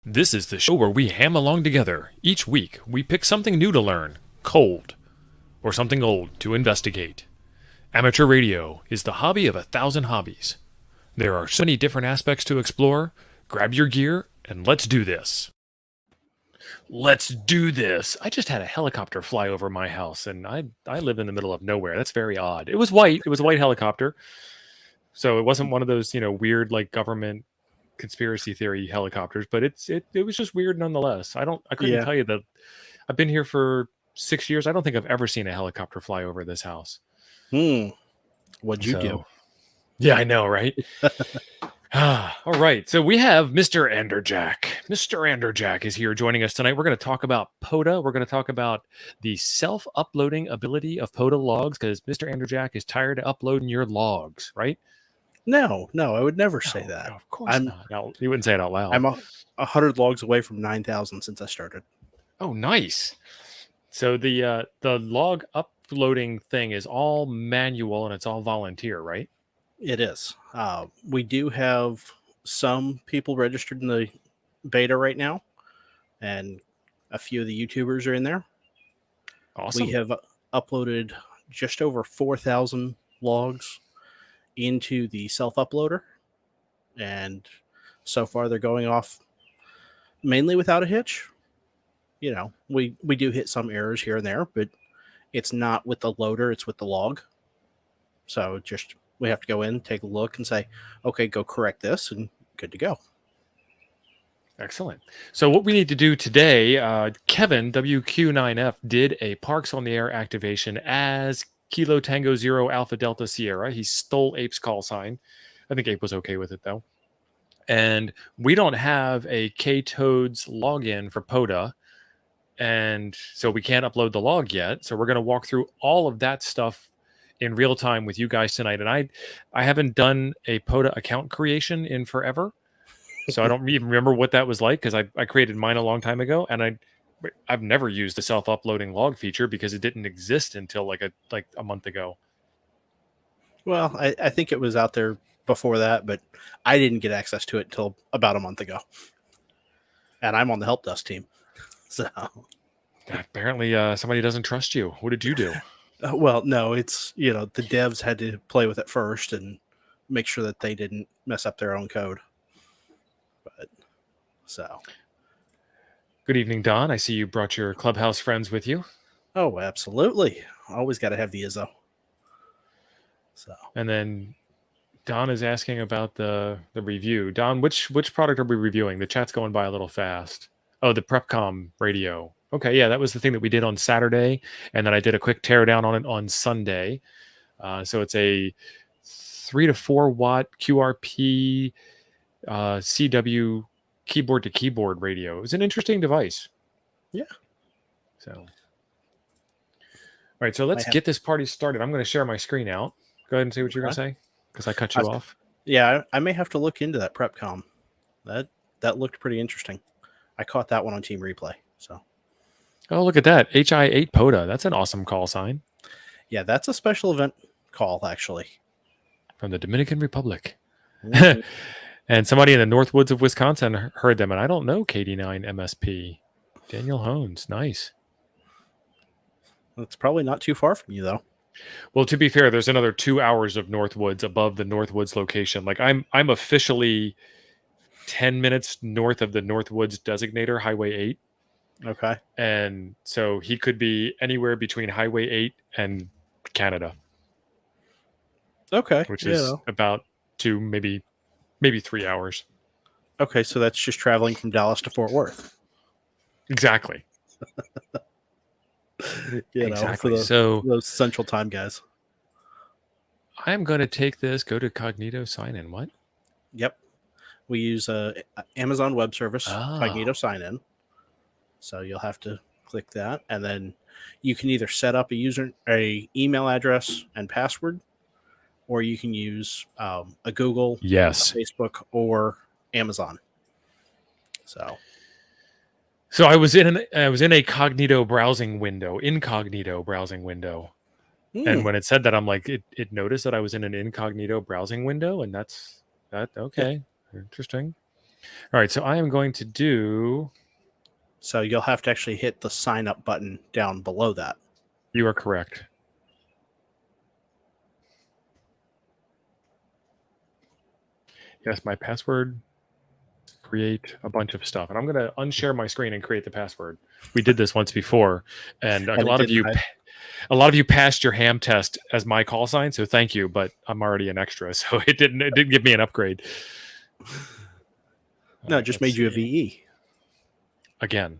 This is the show where we ham along together. Each week, we pick something new to learn, cold, or something old to investigate. Amateur radio is the hobby of 1,000 hobbies. There are so many different aspects to explore. Grab your gear and let's do this. Let's do this. I just had a helicopter fly over my house, and I live in the middle of nowhere. That's very odd. It was white. It was a white helicopter. So it wasn't one of those, weird like government conspiracy theory helicopters, but it was just weird nonetheless. I couldn't Yeah. tell you that. I've been here for 6 years. I don't think I've ever seen a helicopter fly over this house. What'd you do? So, yeah, I know, right? All right. So we have Mr. Anderjack. Mr. Anderjack is here joining us tonight. We're going to talk about Poda. We're going to talk about the self-uploading ability of Poda logs because Mr. Anderjack is tired of uploading your logs, right? No, I would never say that. No, of course not. No, you wouldn't say it out loud. I'm 100 logs away from 9,000 since I started. Oh, nice. So the log uploading thing is all manual and it's all volunteer, right? It is. We do have some people registered in the beta right now, and a few of the YouTubers are in there. Awesome. We have uploaded just over 4,000 logs into the self-uploader, and so far they're going off mainly without a hitch. We do hit some errors here and there, but it's not with the loader, it's with the log. So just we have to go in, take a look, and say, okay, go correct this, and good to go. Excellent. So what we need to do today, Kevin, WQ9F, did a Parks on the Air activation as Kilo Tango Zero Alpha Delta Sierra. He stole Ape's call sign. I think Ape was okay with it, though. And we don't have a K-Toads login for Poda, and so we can't upload the log yet. So we're going to walk through all of that stuff in real time with you guys tonight. And I haven't done a Poda account creation in forever, so I don't even remember what that was like because I created mine a long time ago, and I've never used the self-uploading log feature because it didn't exist until like a month ago. Well, I think it was out there before that, but I didn't get access to it until about a month ago. And I'm on the help desk team. So apparently somebody doesn't trust you. What did you do? Well, no, it's, the devs had to play with it first and make sure that they didn't mess up their own code. But so. Good evening, Don. I see you brought your Clubhouse friends with you. Oh, absolutely. Always got to have the ISO. So. And then Don is asking about the review. Don, which product are we reviewing? The chat's going by a little fast. Oh, the PrepCom radio. Okay, yeah, that was the thing that we did on Saturday, and then I did a quick teardown on it on Sunday. So it's a 3 to 4 watt QRP CW keyboard to keyboard radio. It was an interesting device. Yeah. So, all right, so let's get this party started. I'm going to share my screen out. Go ahead and say what you're going to say, because I cut you off. Yeah, I may have to look into that PrepCom. That looked pretty interesting. I caught that one on Team Replay. So. Oh, look at that. HI8 Poda. That's an awesome call sign. Yeah, that's a special event call, actually. From the Dominican Republic. Mm-hmm. And somebody in the North Woods of Wisconsin heard them, and I don't know KD9 MSP. Daniel Hones. Nice. It's probably not too far from you, though. Well, to be fair, there's another 2 hours of North Woods above the North Woods location. Like I'm officially 10 minutes north of the North Woods designator, Highway 8. Okay. And so he could be anywhere between Highway 8 and Canada. Okay. Which is about 2, maybe 3 hours. Okay, so that's just traveling from Dallas to Fort Worth. Exactly. Exactly. So those Central Time guys. I'm going to take this, go to Cognito, sign in. What? Yep. We use Amazon Web Service, Cognito sign in. So you'll have to click that, and then you can either set up a email address and password, or you can use a Google, a Facebook, or Amazon. So I was in a Cognito browsing window, incognito browsing window, and when it said that, I'm like, it noticed that I was in an incognito browsing window, and that's okay, interesting. All right, so I am going to do. So you'll have to actually hit the sign up button down below that. You are correct. Yes, my password. Create a bunch of stuff, and I'm going to unshare my screen and create the password. We did this once before, and And it didn't. a lot of you passed your ham test as my call sign, so thank you. But I'm already an extra, so it didn't give me an upgrade. No, it just made you a VE. Again.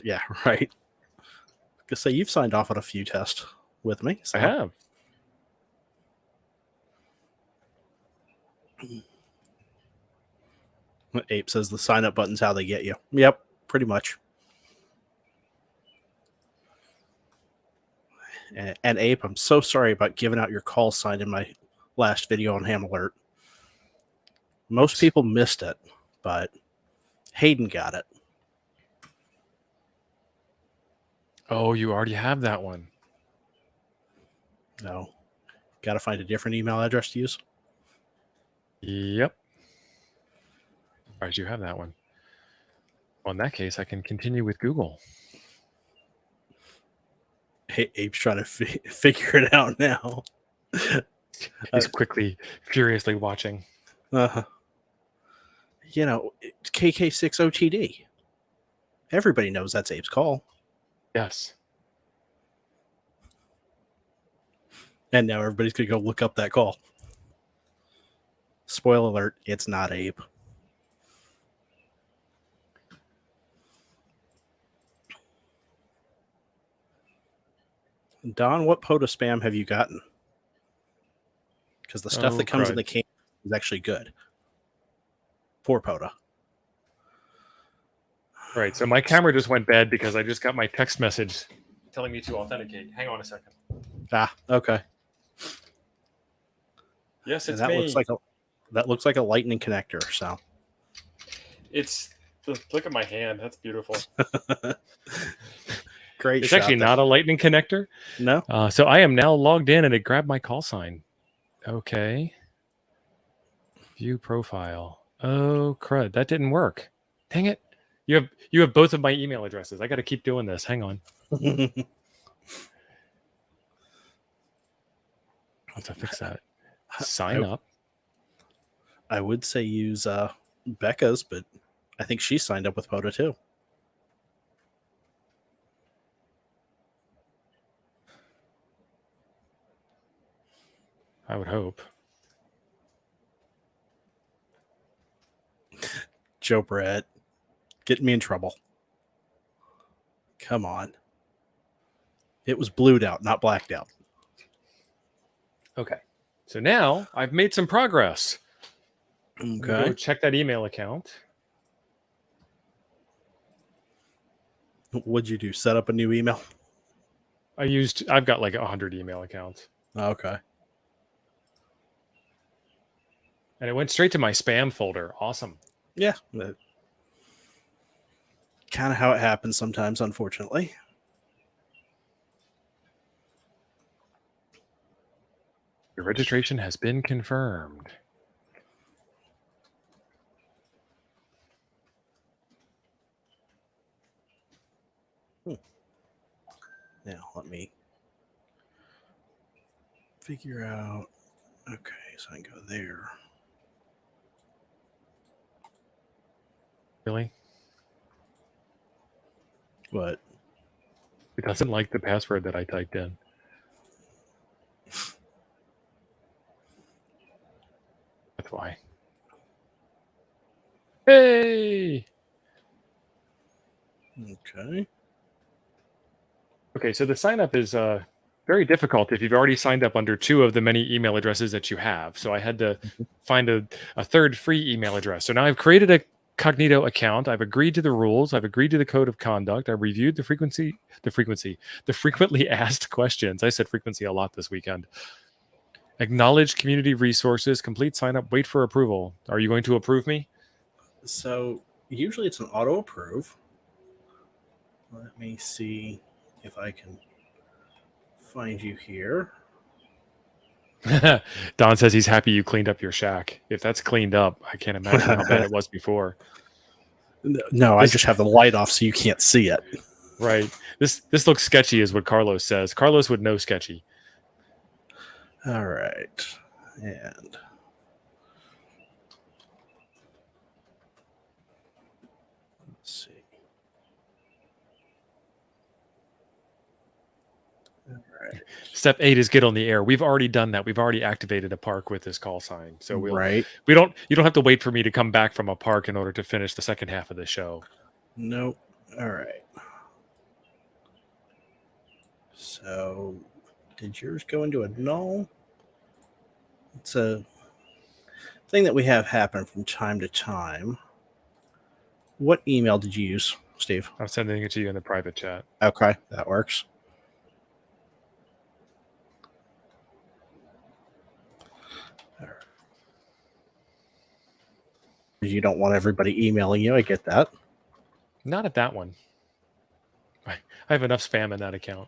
Yeah, right. Because say you've signed off on a few tests with me. So. I have. Ape says the sign up button's how they get you. Yep, pretty much. And Ape, I'm so sorry about giving out your call sign in my last video on Ham Alert. Most people missed it, but Hayden got it. Oh, you already have that one. No. Got to find a different email address to use. Yep. All right, you have that one. Well, in that case, I can continue with Google. Hey, Ape's trying to figure it out now. He's quickly, furiously watching. You know, KK6OTD. Everybody knows that's Ape's call. Yes. And now everybody's going to go look up that call. Spoiler alert, it's not Ape. Don, what POTA spam have you gotten? Because the stuff that comes in the can is actually good for POTA. Right. So my camera just went bad because I just got my text message telling me to authenticate. Hang on a second. Okay. Yes, it's that me. looks like a lightning connector. So look at my hand. That's beautiful. Great. It's actually not a lightning connector. No. So I am now logged in, and it grabbed my call sign. Okay. View profile. Oh crud! That didn't work. Dang it! You have both of my email addresses. I got to keep doing this. Hang on. Once I fix that, sign up. I would say use Becca's, but I think she signed up with POTA too. I would hope. Joe Brett, getting me in trouble. Come on. It was blued out, not blacked out. Okay. So now I've made some progress. Okay. Go check that email account. What'd you do? Set up a new email? I've got like 100 email accounts. Okay. And it went straight to my spam folder. Awesome. Yeah. Kind of how it happens sometimes, unfortunately. Your registration has been confirmed. Now, let me figure out. Okay, so I can go there. Really? What? It doesn't like the password that I typed in. That's why. Hey! Okay. Okay, so the sign up is very difficult if you've already signed up under 2 of the many email addresses that you have. So I had to find a third free email address. So now I've created a Cognito account. I've agreed to the rules. I've agreed to the code of conduct. I've reviewed the frequently asked questions. I said frequency a lot this weekend. Acknowledge community resources, complete sign up, wait for approval. Are you going to approve me? So usually it's an auto approve. Let me see if I can find you here. Don says he's happy you cleaned up your shack. If that's cleaned up, I can't imagine how bad it was before. No, I This just have the light off so you can't see it. right. This looks sketchy, is what Carlos says. Carlos would know sketchy. All right. And let's see. All right. Step 8 is get on the air. We've already done that. We've already activated a park with this call sign. So Right. you don't have to wait for me to come back from a park in order to finish the second half of the show. Nope. All right. So, did yours go into a null? It's a thing that we have happen from time to time. What email did you use, Steve? I'm sending it to you in the private chat. Okay, that works. All right. You don't want everybody emailing you. I get that. Not at that one. I have enough spam in that account.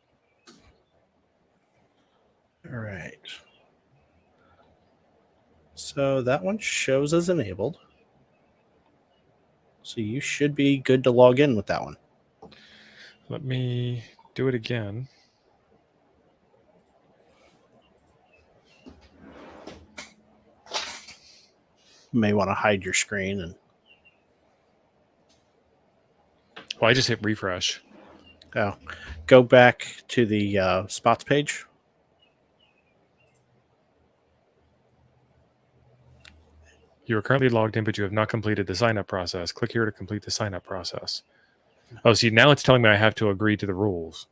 All right. So that one shows as enabled. So you should be good to log in with that one. Let me do it again. You may want to hide your screen and Well, I just hit refresh. go back to the spots page. You are currently logged in, but you have not completed the sign-up process. Click here to complete the sign-up process. Oh, see, now it's telling me I have to agree to the rules.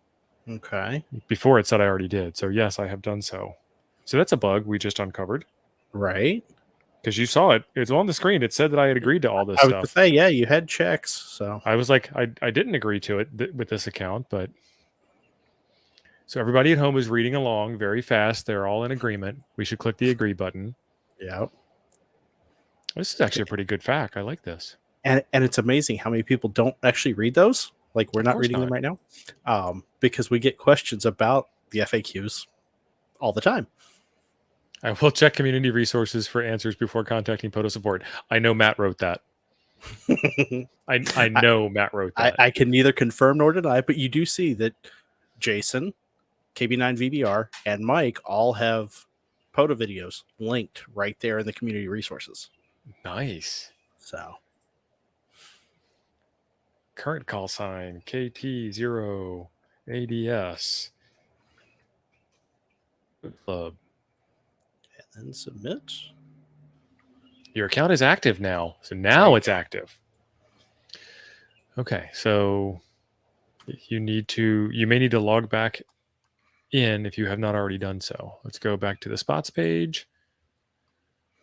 Okay. Before it said I already did. So yes, I have done so. So that's a bug we just uncovered. Right. Because you saw it. It's on the screen. It said that I had agreed to all this I was stuff. to say, yeah, you had checks. So I was like, I didn't agree to it with this account, but so everybody at home is reading along very fast. They're all in agreement. We should click the agree button. yeah. This is actually a pretty good fact. I like this. And it's amazing how many people don't actually read those. Like we're Of not course reading them not. right now, because we get questions about the FAQs all the time. I will check community resources for answers before contacting POTA support. I know Matt wrote that. I know Matt wrote that. I can neither confirm nor deny, but you do see that Jason, KB9VBR, and Mike all have POTA videos linked right there in the community resources. Nice. So Current call sign KT0ADS. Club. and then submit. Your account is active now. So now it's active. Okay, so you may need to log back in if you have not already done so. Let's go back to the spots page.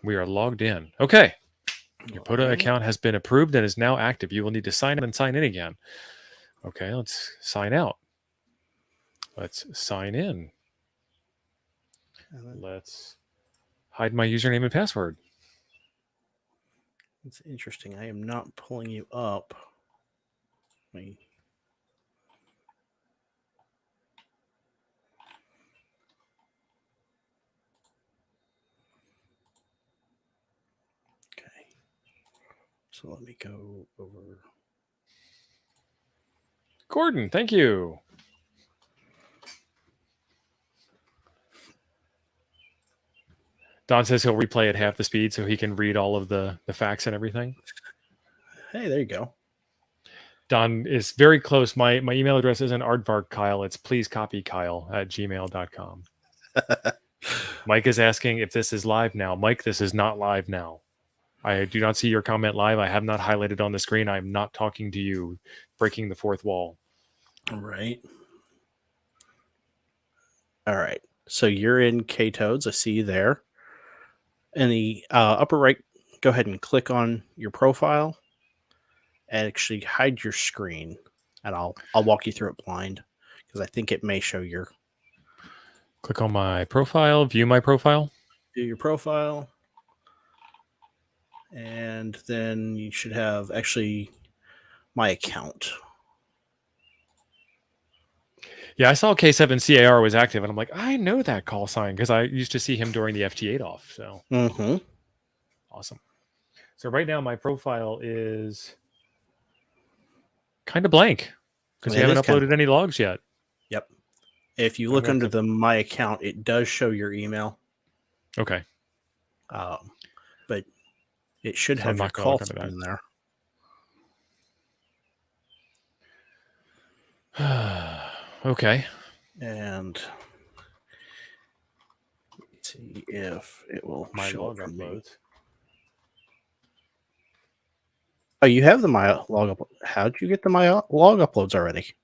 We are logged in. Okay. Your POTA account has been approved and is now active. You will need to sign up and sign in again. Okay, let's sign out. Let's sign in. Let's hide my username and password. It's interesting. I am not pulling you up. Okay. So let me go over. Gordon, thank you. Don says he'll replay at half the speed so he can read all of the facts and everything. Hey, there you go. Don is very close. My email address isn't aardvarkkyle. It's pleasecopykyle@gmail.com. Mike is asking if this is live now. Mike, this is not live now. I do not see your comment live. I have not highlighted on the screen. I'm not talking to you, breaking the fourth wall. All right. All right. So you're in K-Toads. I see you there. In the upper right, go ahead and click on your profile and actually hide your screen. And I'll walk you through it blind because I think it may show your. Click on my profile, view my profile. Do your profile. And then you should have actually my account. Yeah, I saw K7CAR was active, and I'm like, I know that call sign because I used to see him during the FT8 off. So awesome. So right now my profile is kind of blank because we It haven't is kind of. uploaded any logs yet. Yep. If you I'm look gonna have under to. the My Account, it does show your email, Okay, but it should so I'm have your not going to call look under sign in there. that. Okay. And let's see if it will My show log it for me. uploads. Oh, you have the My Log up. How'd you get the My Log uploads already?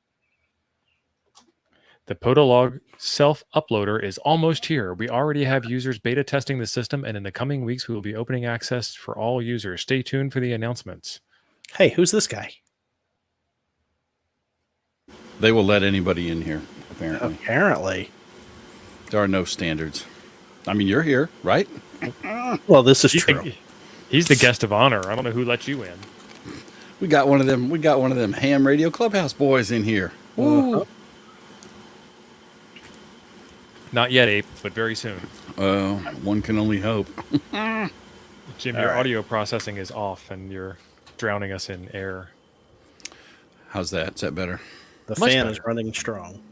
The Poda log self uploader is almost here. We already have users beta testing the system, and in the coming weeks, we will be opening access for all users. Stay tuned for the announcements. Hey, who's this guy? They will let anybody in here, apparently. Apparently. There are no standards. I mean, you're here, right? Well, this is true. He's the guest of honor. I don't know who let you in. We got one of them ham radio clubhouse boys in here. Woo. Not yet, Ape, but very soon. One can only hope. Jim, All your right. audio processing is off, and you're drowning us in air. How's that? Is that better? The Much fan is better. running strong.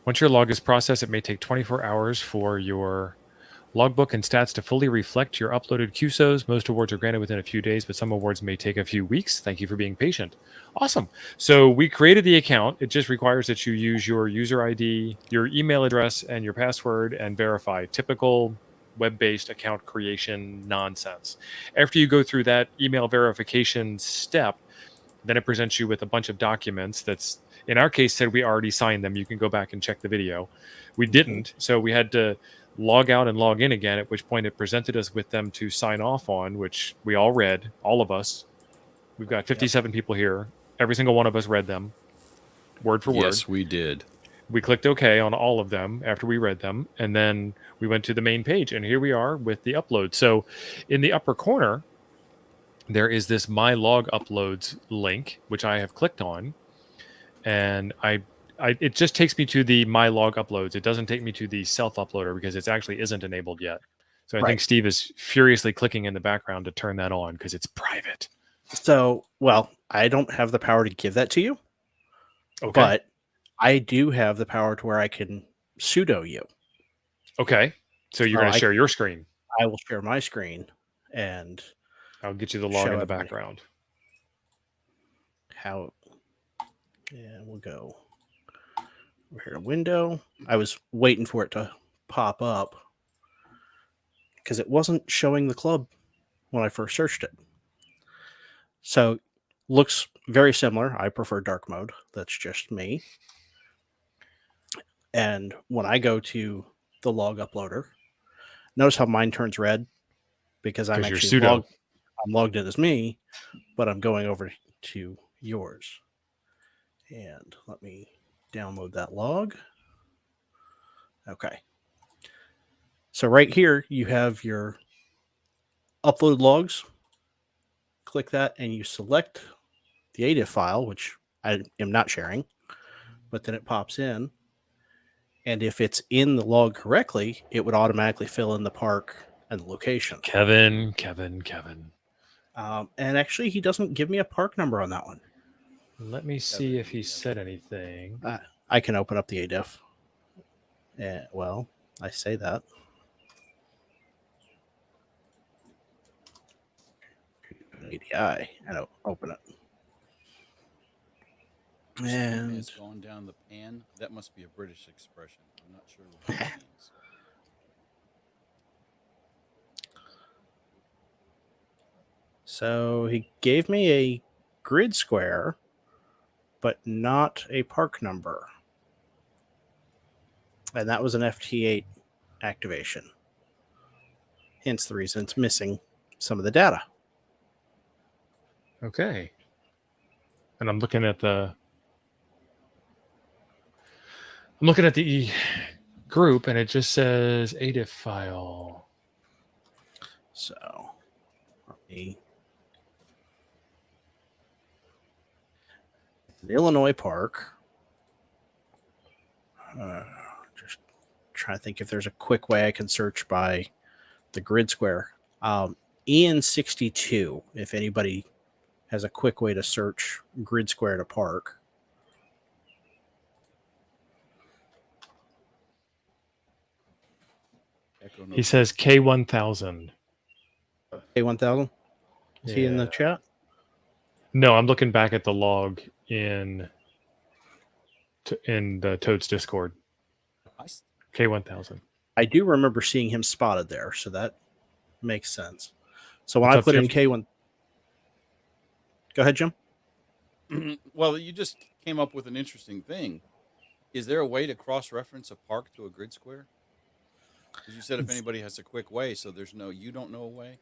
Once your log is processed, it may take 24 hours for your logbook and stats to fully reflect your uploaded QSOs. Most awards are granted within a few days, but some awards may take a few weeks. Thank you for being patient. Awesome. So we created the account. It just requires that you use your user ID, your email address, and your password and verify. Typical web-based account creation nonsense. After you go through that email verification step, then it presents you with a bunch of documents that's, in our case, said we already signed them. You can go back and check the video. We didn't, so we had to log out and log in again, at which point it presented us with them to sign off on, which we all read, all of us. We've got 57 people here. Every single one of us read them, word for word. Yes, we did. We clicked OK on all of them after we read them, and then we went to the main page, and here we are with the upload. So in the upper corner, there is this My Log Uploads link, which I have clicked on, and it just takes me to the My Log Uploads. It doesn't take me to the self uploader because it actually isn't enabled yet. So I think Steve is furiously clicking in the background to turn that on because it's private. So, well, I don't have the power to give that to you. Okay. But I do have the power to where I can sudo you. Okay. So you're going to share your screen. I will share my screen and I'll get you the log in the background. Yeah, we'll go over here to window. I was waiting for it to pop up because it wasn't showing the club when I first searched it. So looks very similar. I prefer dark mode. That's just me. And when I go to the log uploader, notice how mine turns red because I'm actually logged in as me, but I'm going over to yours. And let me download that log. Okay. So right here, you have your upload logs. Click that and you select the ADIF file, which I am not sharing, but then it pops in. And if it's in the log correctly, it would automatically fill in the park and the location. Kevin. And actually, he doesn't give me a park number on that one. Let me see if he said anything. I can open up the ADIF. Well, I say that. ADI and open it. And it's going down the pan. That must be a British expression. I'm not sure what that means. So he gave me a grid square, but not a park number. And that was an FT8 activation. Hence the reason it's missing some of the data. Okay. And I'm looking at the group, and it just says ADIF file. So let me. The Illinois park. Just trying to think if there's a quick way I can search by the grid square. Ian62, if anybody has a quick way to search grid square to park. Echo no He says K1000. K1000? Is he in the Yeah. chat? No, I'm looking back at the log in the Toads Discord. K1000. I do remember seeing him spotted there, so that makes sense. So when What's I up, put in Jim? K1... Go ahead, Jim. Well, you just came up with an interesting thing. Is there a way to cross-reference a park to a grid square? Because you said if anybody has a quick way, so you don't know a way?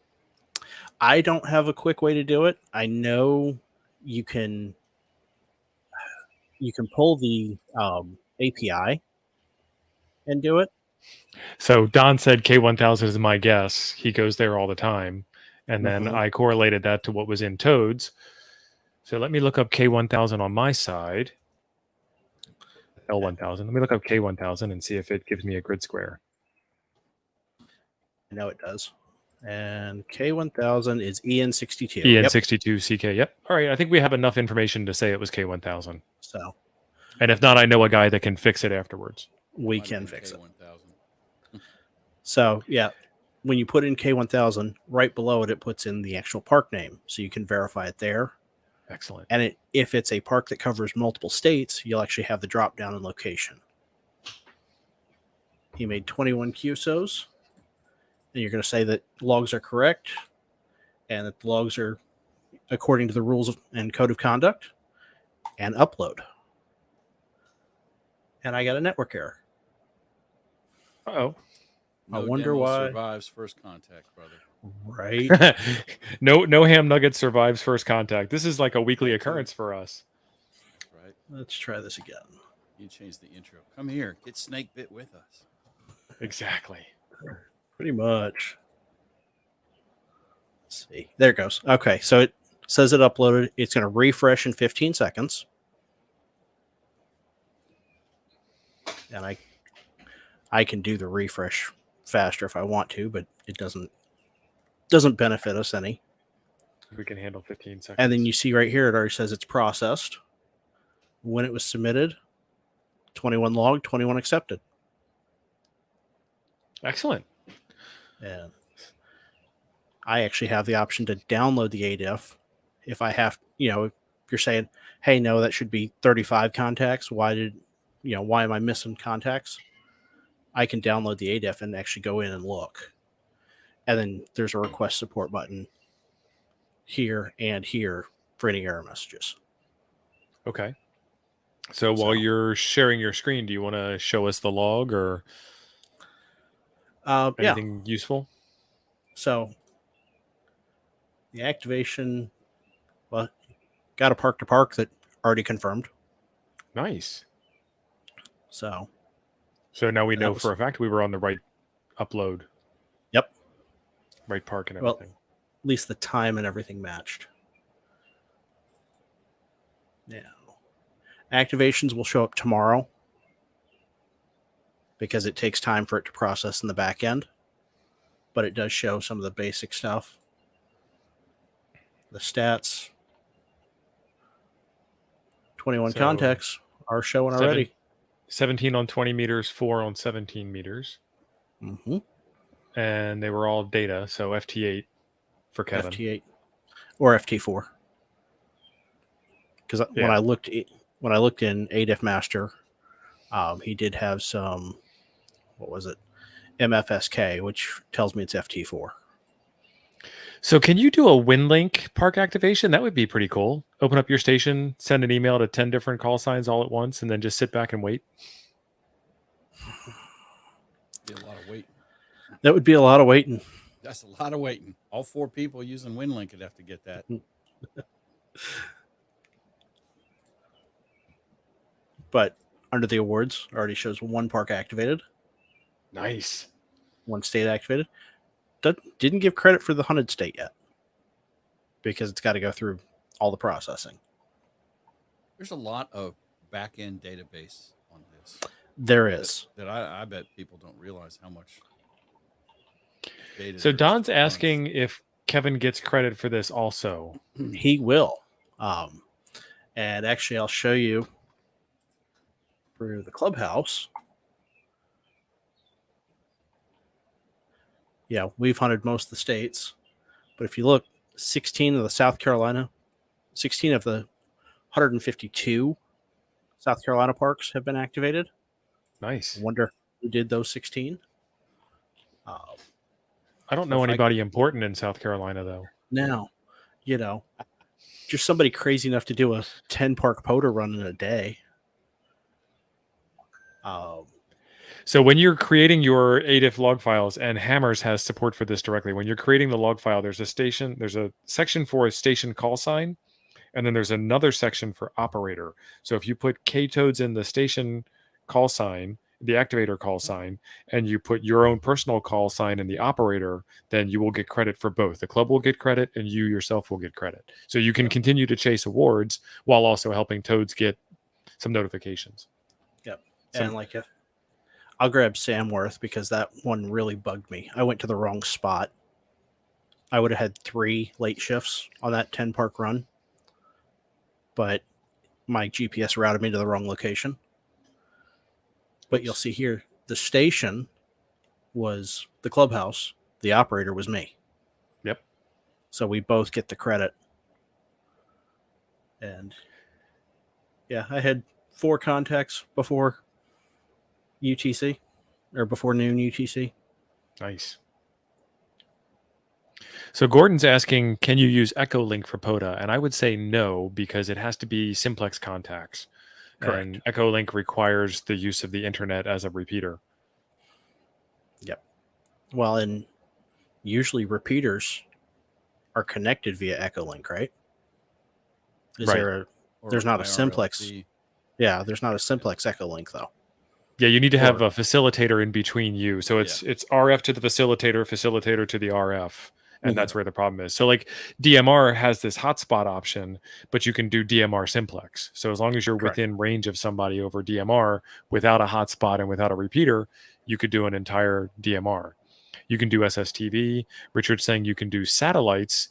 I don't have a quick way to do it. I know you can pull the API and do it. So Don said K1000 is my guess. He goes there all the time. And then Mhm. I correlated that to what was in Toads. So let me look up K1000 on my side. L1000. Let me look up K1000 and see if it gives me a grid square. I know it does. And K1000 is EN62. EN62CK. Yep. All right. I think we have enough information to say it was K1000. So And if not, I know a guy that can fix it afterwards. we Might have can been fix it. K1000. So, yeah, when you put in K1000, right below it, it puts in the actual park name. So you can verify it there. Excellent. And if it's a park that covers multiple states, you'll actually have the drop down in location. He made 21 QSOs. And you're going to say that logs are correct and that the logs are according to the rules and code of conduct, and upload. And I got a network error. Uh-oh. No wonder demo why. survives first contact, brother. Right. No ham nugget survives first contact. This is like a weekly That too. occurrence for us. That's right. Let's try this again. You changed the intro. Come here. Get snake bit with us. Exactly. Pretty much. Let's see. There it goes. Okay, so it says it uploaded. It's going to refresh in 15 seconds. And I can do the refresh faster if I want to, but it doesn't benefit us any. We can handle 15 seconds. And then you see right here, it already says it's processed. When it was submitted, 21 logged, 21 accepted. Excellent. And I actually have the option to download the ADIF if I have, if you're saying, hey, no, that should be 35 contacts. Why am I missing contacts? I can download the ADIF and actually go in and look. And then there's a request support button here and here for any error messages. Okay. So while you're sharing your screen, do you want to show us the log or anything useful? So the activation, well, got a park to park that already confirmed. Nice. So now we know for a fact we were on the right upload. Yep. Right park and everything. Well, at least the time and everything matched. Now, activations will show up tomorrow because it takes time for it to process in the back end. But it does show some of the basic stuff. The stats. 21 contacts are showing already. 17 on 20 meters, 4 on 17 meters. Mm-hmm. And they were all data, so FT8 for Kevin. FT8 or FT4. Because when I looked in ADIF Master, he did have some, what was it? MFSK, which tells me it's FT4. So can you do a WinLink park activation? That would be pretty cool. Open up your station, send an email to 10 different call signs all at once, and then just sit back and wait. Be a lot of waiting. That would be a lot of waiting. That's a lot of waiting. All 4 people using WinLink would have to get that. But under the awards, already shows 1 park activated. Nice. 1 state activated. Didn't give credit for the hunted state yet because it's got to go through all the processing. There's a lot of back-end database on this. There is. That I bet people don't realize how much data. So there is Don's to crunch. asking if Kevin gets credit for this also. He will. And actually, I'll show you for the clubhouse. Yeah, we've hunted most of the states. But if you look, 16 of the 16 of the 152 South Carolina parks have been activated. Nice. I wonder who did those 16. I don't know anybody important in South Carolina, though. Now, just somebody crazy enough to do a 10 park POTA run in a day. So when you're creating your ADIF log files, and Hammers has support for this directly, when you're creating the log file, there's a section for a station call sign, and then there's another section for operator. So if you put K-toads in the station call sign, the activator call sign, and you put your own personal call sign in the operator, then you will get credit for both. The club will get credit and you yourself will get credit. So you can continue to chase awards while also helping toads get some notifications. Yep. And I'll grab Samworth because that one really bugged me. I went to the wrong spot. I would have had 3 late shifts on that 10 park run, but my GPS routed me to the wrong location. But you'll see here, the station was the clubhouse. The operator was me. Yep. So we both get the credit. And yeah, I had 4 contacts before UTC or before noon UTC. Nice. So Gordon's asking, can you use Echolink for Poda? And I would say no, because it has to be simplex contacts. Correct. And Echolink requires the use of the internet as a repeater. Yep. Well, and usually repeaters are connected via Echolink, right? There's not a simplex. Yeah, there's not a simplex Echolink though. Yeah, you need to have a facilitator in between you. So it's RF to the facilitator to the RF. And that's where the problem is. So DMR has this hotspot option, but you can do DMR simplex. So as long as you're within range of somebody over DMR without a hotspot and without a repeater, you could do an entire DMR. You can do SSTV. Richard's saying you can do satellites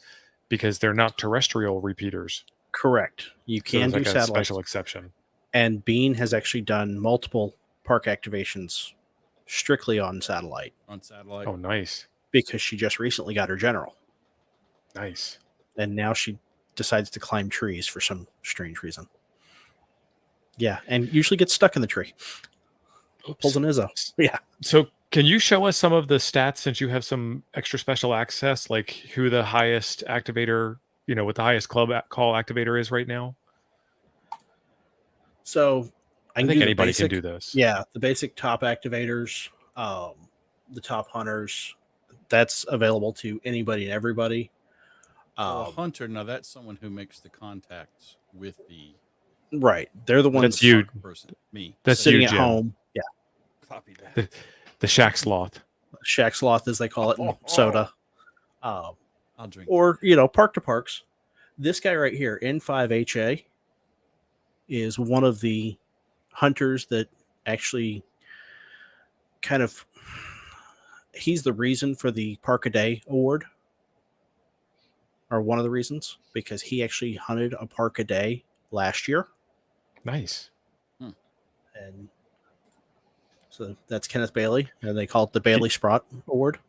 because they're not terrestrial repeaters. Correct. You can do satellites. Special exception. And Bean has actually done multiple park activations strictly on satellite. Oh, nice. Because she just recently got her general. Nice. And now she decides to climb trees for some strange reason. Yeah, and usually gets stuck in the tree. Oops. Pulls an Izzo. Yeah. So can you show us some of the stats since you have some extra special access, like who the highest activator, what the highest club call activator is right now? So I think anybody can do this. Yeah, the basic top activators, the top hunters, that's available to anybody and everybody. A hunter, now that's someone who makes the contacts with the... Right. They're the ones... That's you. Me. That's sitting at home. Yeah. Copy that. The shack sloth. Shack sloth, as they call it in soda. I'll drink. Or, park to parks. This guy right here, N5HA, is one of the hunters that actually kind of... He's the reason for the Park a Day award, or one of the reasons, because he actually hunted a park a day last year. Nice. And so that's Kenneth Bailey, and they call it the Bailey Sprott Award.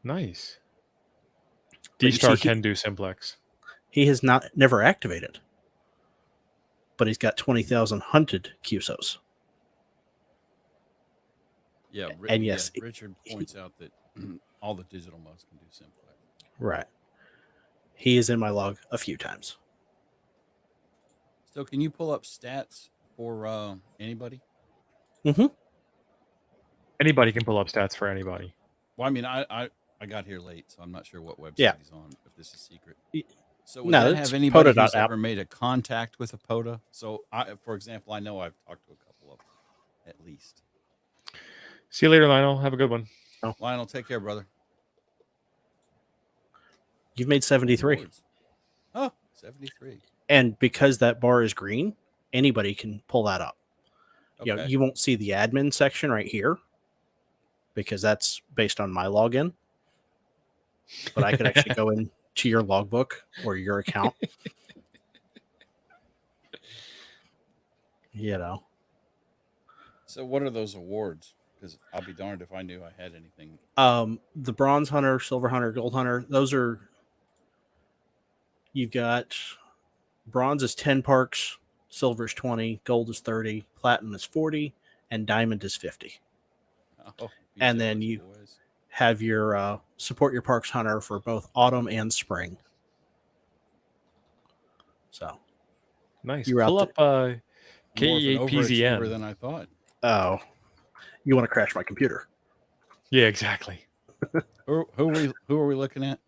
Nice. D-Star can do simplex. He has never activated, but he's got 20,000 hunted QSOs. Yeah, and yes, Richard points out that all the digital modes can do simplex. Right. He is in my log a few times. So can you pull up stats for anybody? Mm-hmm. Anybody can pull up stats for anybody. Well, I mean, I got here late, so I'm not sure what website he's on, if this is secret. So would that have anybody who's ever made a contact with a POTA? So, for example, I know I've talked to a couple of them, at least. See you later, Lionel. Have a good one. Oh. Lionel, take care, brother. You've made 73. Oh, 73. And because that bar is green, anybody can pull that up. Okay. You won't see the admin section right here because that's based on my login. But I could actually go into your logbook or your account. So what are those awards? Because I'll be darned if I knew I had anything. The Bronze Hunter, Silver Hunter, Gold Hunter, those are... You've got... Bronze is 10 parks, Silver is 20, Gold is 30, Platinum is 40, and Diamond is 50. And then you have your Support Your Parks Hunter for both autumn and spring. So... Nice. Pull up KEAPZN. Than I thought. Oh, you want to crash my computer? Yeah, exactly. Who are we looking at?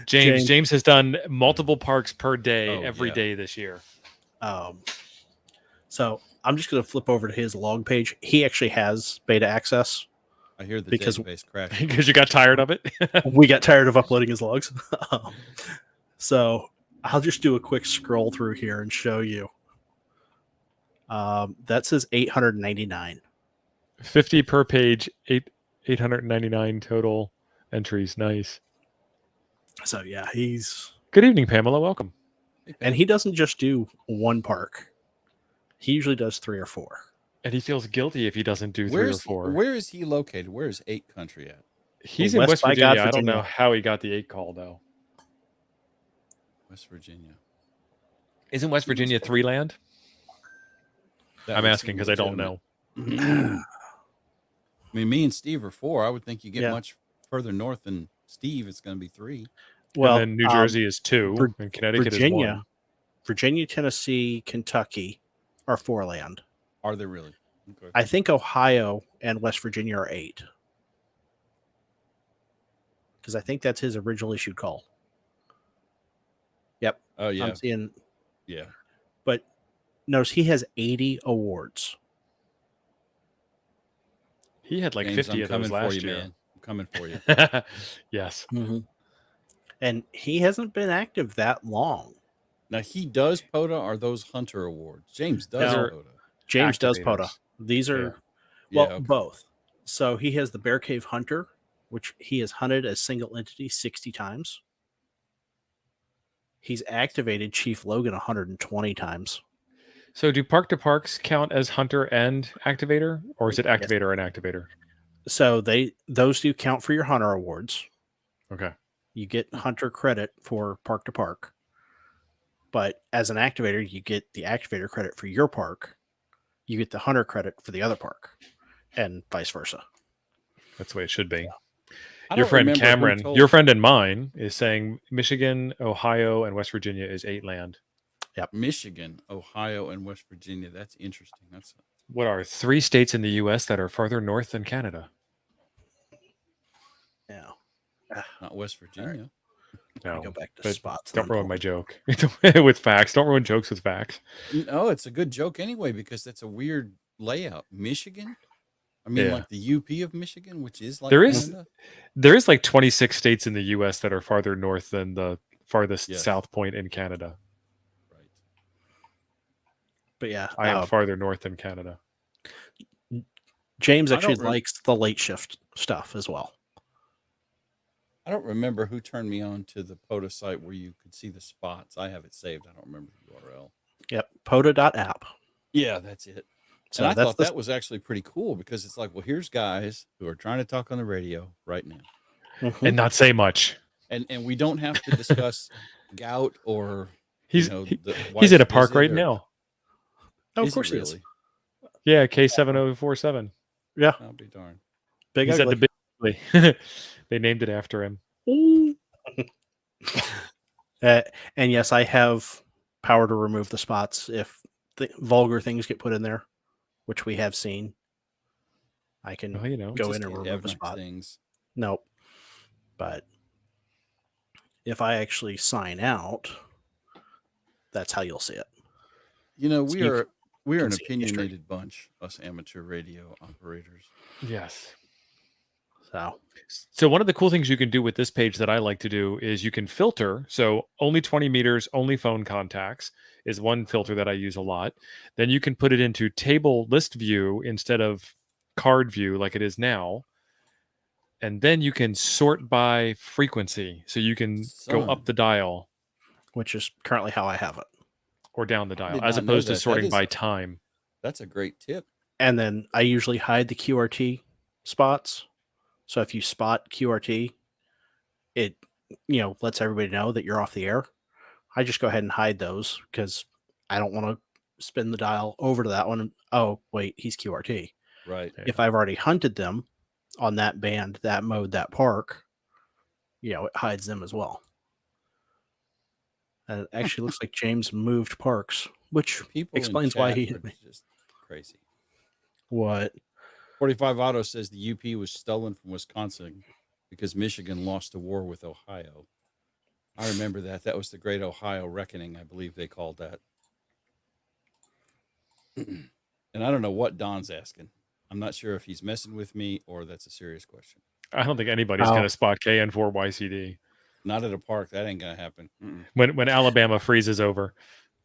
James has done multiple parks per day every day this year. So I'm just going to flip over to his log page. He actually has beta access. I hear the database crashing. Because you got tired of it? We got tired of uploading his logs. So I'll just do a quick scroll through here and show you. That says 899. 50 per page, 899 total entries. Nice. So yeah, he's... Good evening, Pamela. Welcome. And he doesn't just do one park. He usually does 3 or 4. And he feels guilty if he doesn't do 3 or 4. Where is he located? Where is 8 country at? He's in West Virginia. I don't know how he got the 8 call, though. West Virginia. Isn't West Virginia 3 land? I'm asking because I don't know. I mean, me and Steve are 4. I would think you get much further north than Steve. It's going to be 3. Well, and then New Jersey is 2, and Connecticut is 1. Virginia, Tennessee, Kentucky are 4 land. Are they really? Okay. I think Ohio and West Virginia are 8. Because I think that's his original issued call. Yep. Oh, yeah. I'm seeing. Yeah. But notice he has 80 awards. He had like James, 50 of those last year. Man. I'm coming for you. Yes. Mm-hmm. And he hasn't been active that long. Now, he does POTA. Are those Hunter awards? James does POTA. James does POTA. These are, both. So he has the Bear Cave Hunter, which he has hunted as single entity 60 times. He's activated Chief Logan 120 times. So do park to parks count as hunter and activator, or is it activator and activator? So those do count for your hunter awards. Okay. You get hunter credit for park to park. But as an activator, you get the activator credit for your park. You get the hunter credit for the other park, and vice versa. That's the way it should be. Your friend Cameron, your friend and mine, is saying Michigan, Ohio, and West Virginia is 8 land. Yep. Michigan, Ohio, and West Virginia. That's interesting. That's what are 3 states in the U.S. that are farther north than Canada? Yeah. Not West Virginia. No, go back to spots. Don't ruin my joke with facts. Don't ruin jokes with facts. No, it's a good joke anyway because that's a weird layout. Michigan. I mean, like the UP of Michigan, which is like there is like 26 states in the U.S. that are farther north than the farthest south point in Canada. Right. But yeah, I am farther north than Canada. James actually likes the late shift stuff as well. I don't remember who turned me on to the POTA site where you could see the spots. I have it saved. I don't remember the URL. Yep. POTA.app. Yeah, that's it. So I thought that was actually pretty cool because it's like, well, here's guys who are trying to talk on the radio right now. Mm-hmm. And not say much. And we don't have to discuss gout or he's at a park right now. Oh, of course he is. Yeah, K7047. Yeah. I'll be darned. Big He's Ugly. At the Big They named it after him. And yes, I have power to remove the spots if the vulgar things get put in there, which we have seen. I can go in and remove a spot. Nope. But if I actually sign out, that's how you'll see it. You know, we're an opinionated bunch, us amateur radio operators. Yes. So one of the cool things you can do with this page that I like to do is you can filter. So only 20 meters, only phone contacts is one filter that I use a lot. Then you can put it into table list view instead of card view like it is now. And then you can sort by frequency. So you can go up the dial. Which is currently how I have it. Or down the dial, as opposed to sorting by time. That's a great tip. And then I usually hide the QRT spots. So if you spot QRT, it lets everybody know that you're off the air. I just go ahead and hide those because I don't want to spin the dial over to that one. And, oh, wait, he's QRT. Right. If I've already hunted them on that band, that mode, that park, it hides them as well. And it actually looks like James moved parks, which explains why he hit me. Just crazy. What? 45 Auto says the UP was stolen from Wisconsin because Michigan lost a war with Ohio. I remember that. That was the Great Ohio Reckoning, I believe they called that. And I don't know what Don's asking. I'm not sure if he's messing with me or that's a serious question. I don't think anybody's going to spot KN4 YCD. Not at a park. That ain't going to happen. When Alabama freezes over.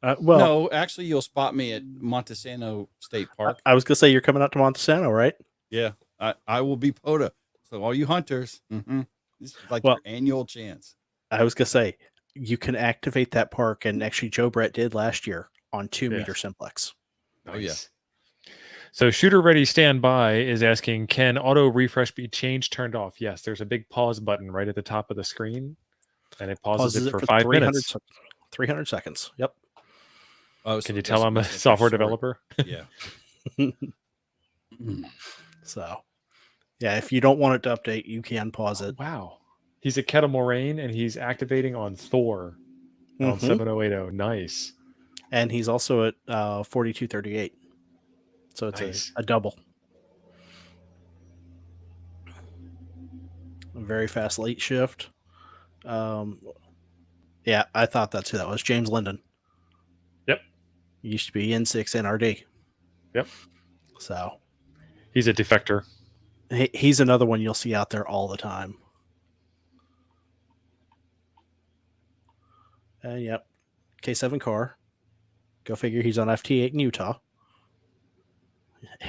No, actually, you'll spot me at Montesano State Park. I was going to say, you're coming out to Montesano, right? Yeah, I will be POTA. So all you hunters, this is like your annual chance. I was going to say, you can activate that park, and actually Joe Brett did last year on 2-meter simplex. Oh, yeah. So Shooter Ready Standby is asking, can auto refresh be changed, turned off? Yes, there's a big pause button right at the top of the screen, and it pauses it for 5 minutes. 300 seconds. Yep. Oh, can you tell I'm a software developer? Yeah. So, yeah, if you don't want it to update, you can pause it. Wow. He's at Kettle Moraine, and he's activating on Thor on 7080. Nice. And he's also at 4238. So it's a double. A very fast late shift. Yeah, I thought that's who that was. James Linden. Yep. He used to be N6 NRD. Yep. So he's a defector. He's another one you'll see out there all the time. And yep. K7 car. Go figure he's on FT8 in Utah.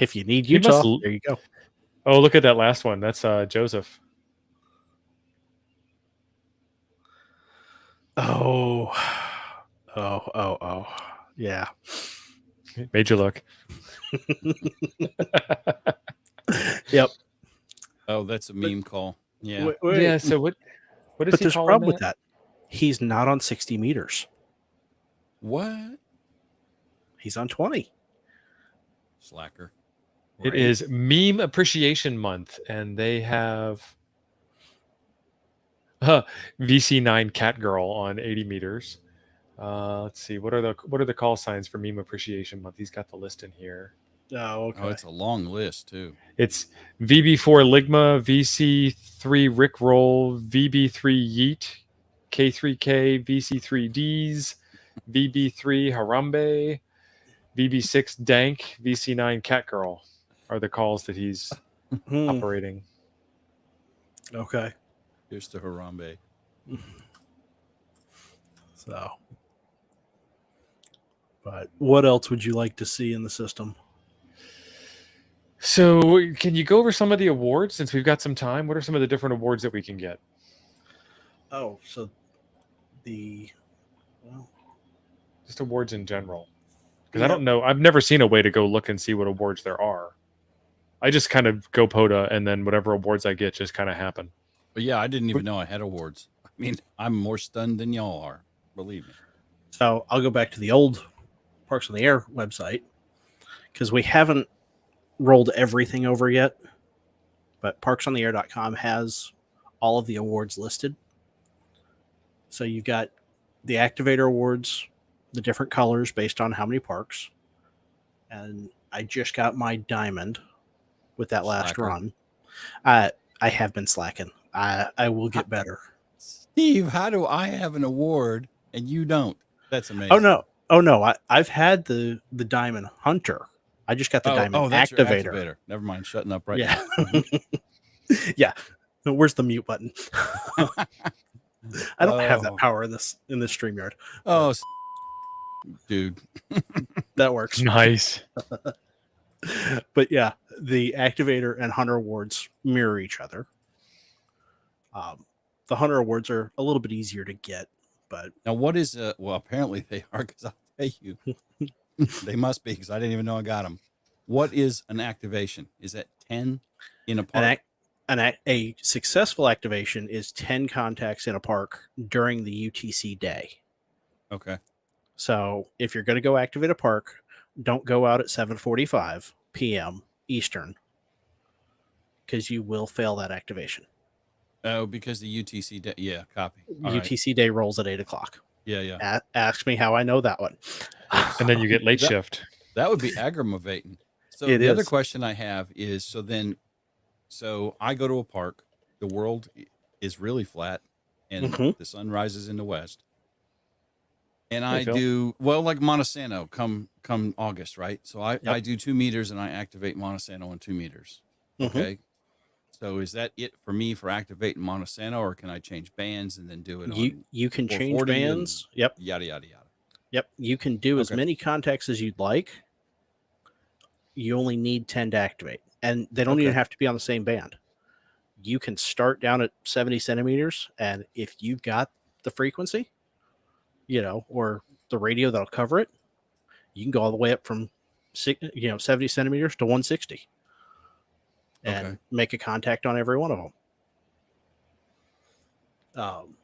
If you need Utah, there you go. Oh, look at that last one. That's Joseph. Oh. Yeah. Made you look. Yep. Oh, that's a meme call. Yeah. Wait. Yeah. So what is but he there's a calling problem with that. He's not on 60 meters. What? He's on 20. Slacker. It is Meme Appreciation Month, and they have VC9 Catgirl on 80 meters. Let's see, what are the call signs for Meme Appreciation Month? He's got the list in here. Oh, okay. Oh, it's a long list too. It's VB4 Ligma, VC3 Rickroll, VB3 Yeet, K3K, VC3Ds, VB3 Harambe, VB6 Dank, VC9 Catgirl are the calls that he's operating. Okay. Here's to Harambe. So, but what else would you like to see in the system? So, can you go over some of the awards since we've got some time? What are some of the different awards that we can get? Oh, so just awards in general. Because I don't know. I've never seen a way to go look and see what awards there are. I just kind of go POTA, and then whatever awards I get just kind of happen. But yeah, I didn't even know I had awards. I mean, I'm more stunned than y'all are. Believe me. So I'll go back to the old Parks on the Air website because we haven't rolled everything over yet. But parksontheair.com has all of the awards listed. So you've got the Activator Awards, the different colors based on how many parks. And I just got my diamond with that last run. I have been slacking. I will get better. Steve, how do I have an award and you don't? That's amazing. Oh no. I've had the diamond hunter. I just got the diamond activator. Never mind. Shutting up right now. Yeah. Where's the mute button? I don't have that power in this StreamYard. Oh, dude. That works. Nice. But yeah, the Activator and Hunter Awards mirror each other. The Hunter Awards are a little bit easier to get, but now what is well, apparently they are, because I'll tell you, they must be, because I didn't even know I got them. What is an activation? Is that 10 in a park? A successful activation is 10 contacts in a park during the UTC day. Okay. So if you're going to go activate a park, don't go out at 7:45 p.m. Eastern, because you will fail that activation. Oh, because the UTC day. Yeah, copy. UTC day rolls at 8 o'clock. Yeah. Ask me how I know that one. And then you get late shift. That would be aggravating. So the other question I have is, so I go to a park, the world is really flat, and the sun rises in the west. And I do, well, like Montesano come August, right? So I do 2 meters and I activate Montesano on 2 meters. Okay. So is that it for me for activating Montesano, or can I change bands and then do it on you can change bands. Yep. Yada, yada, yada. Yep. You can do as many contacts as you'd like. You only need 10 to activate. And they don't even have to be on the same band. You can start down at 70 centimeters, and if you've got the frequency, or the radio that'll cover it, you can go all the way up from 70 centimeters to 160 and make a contact on every one of them.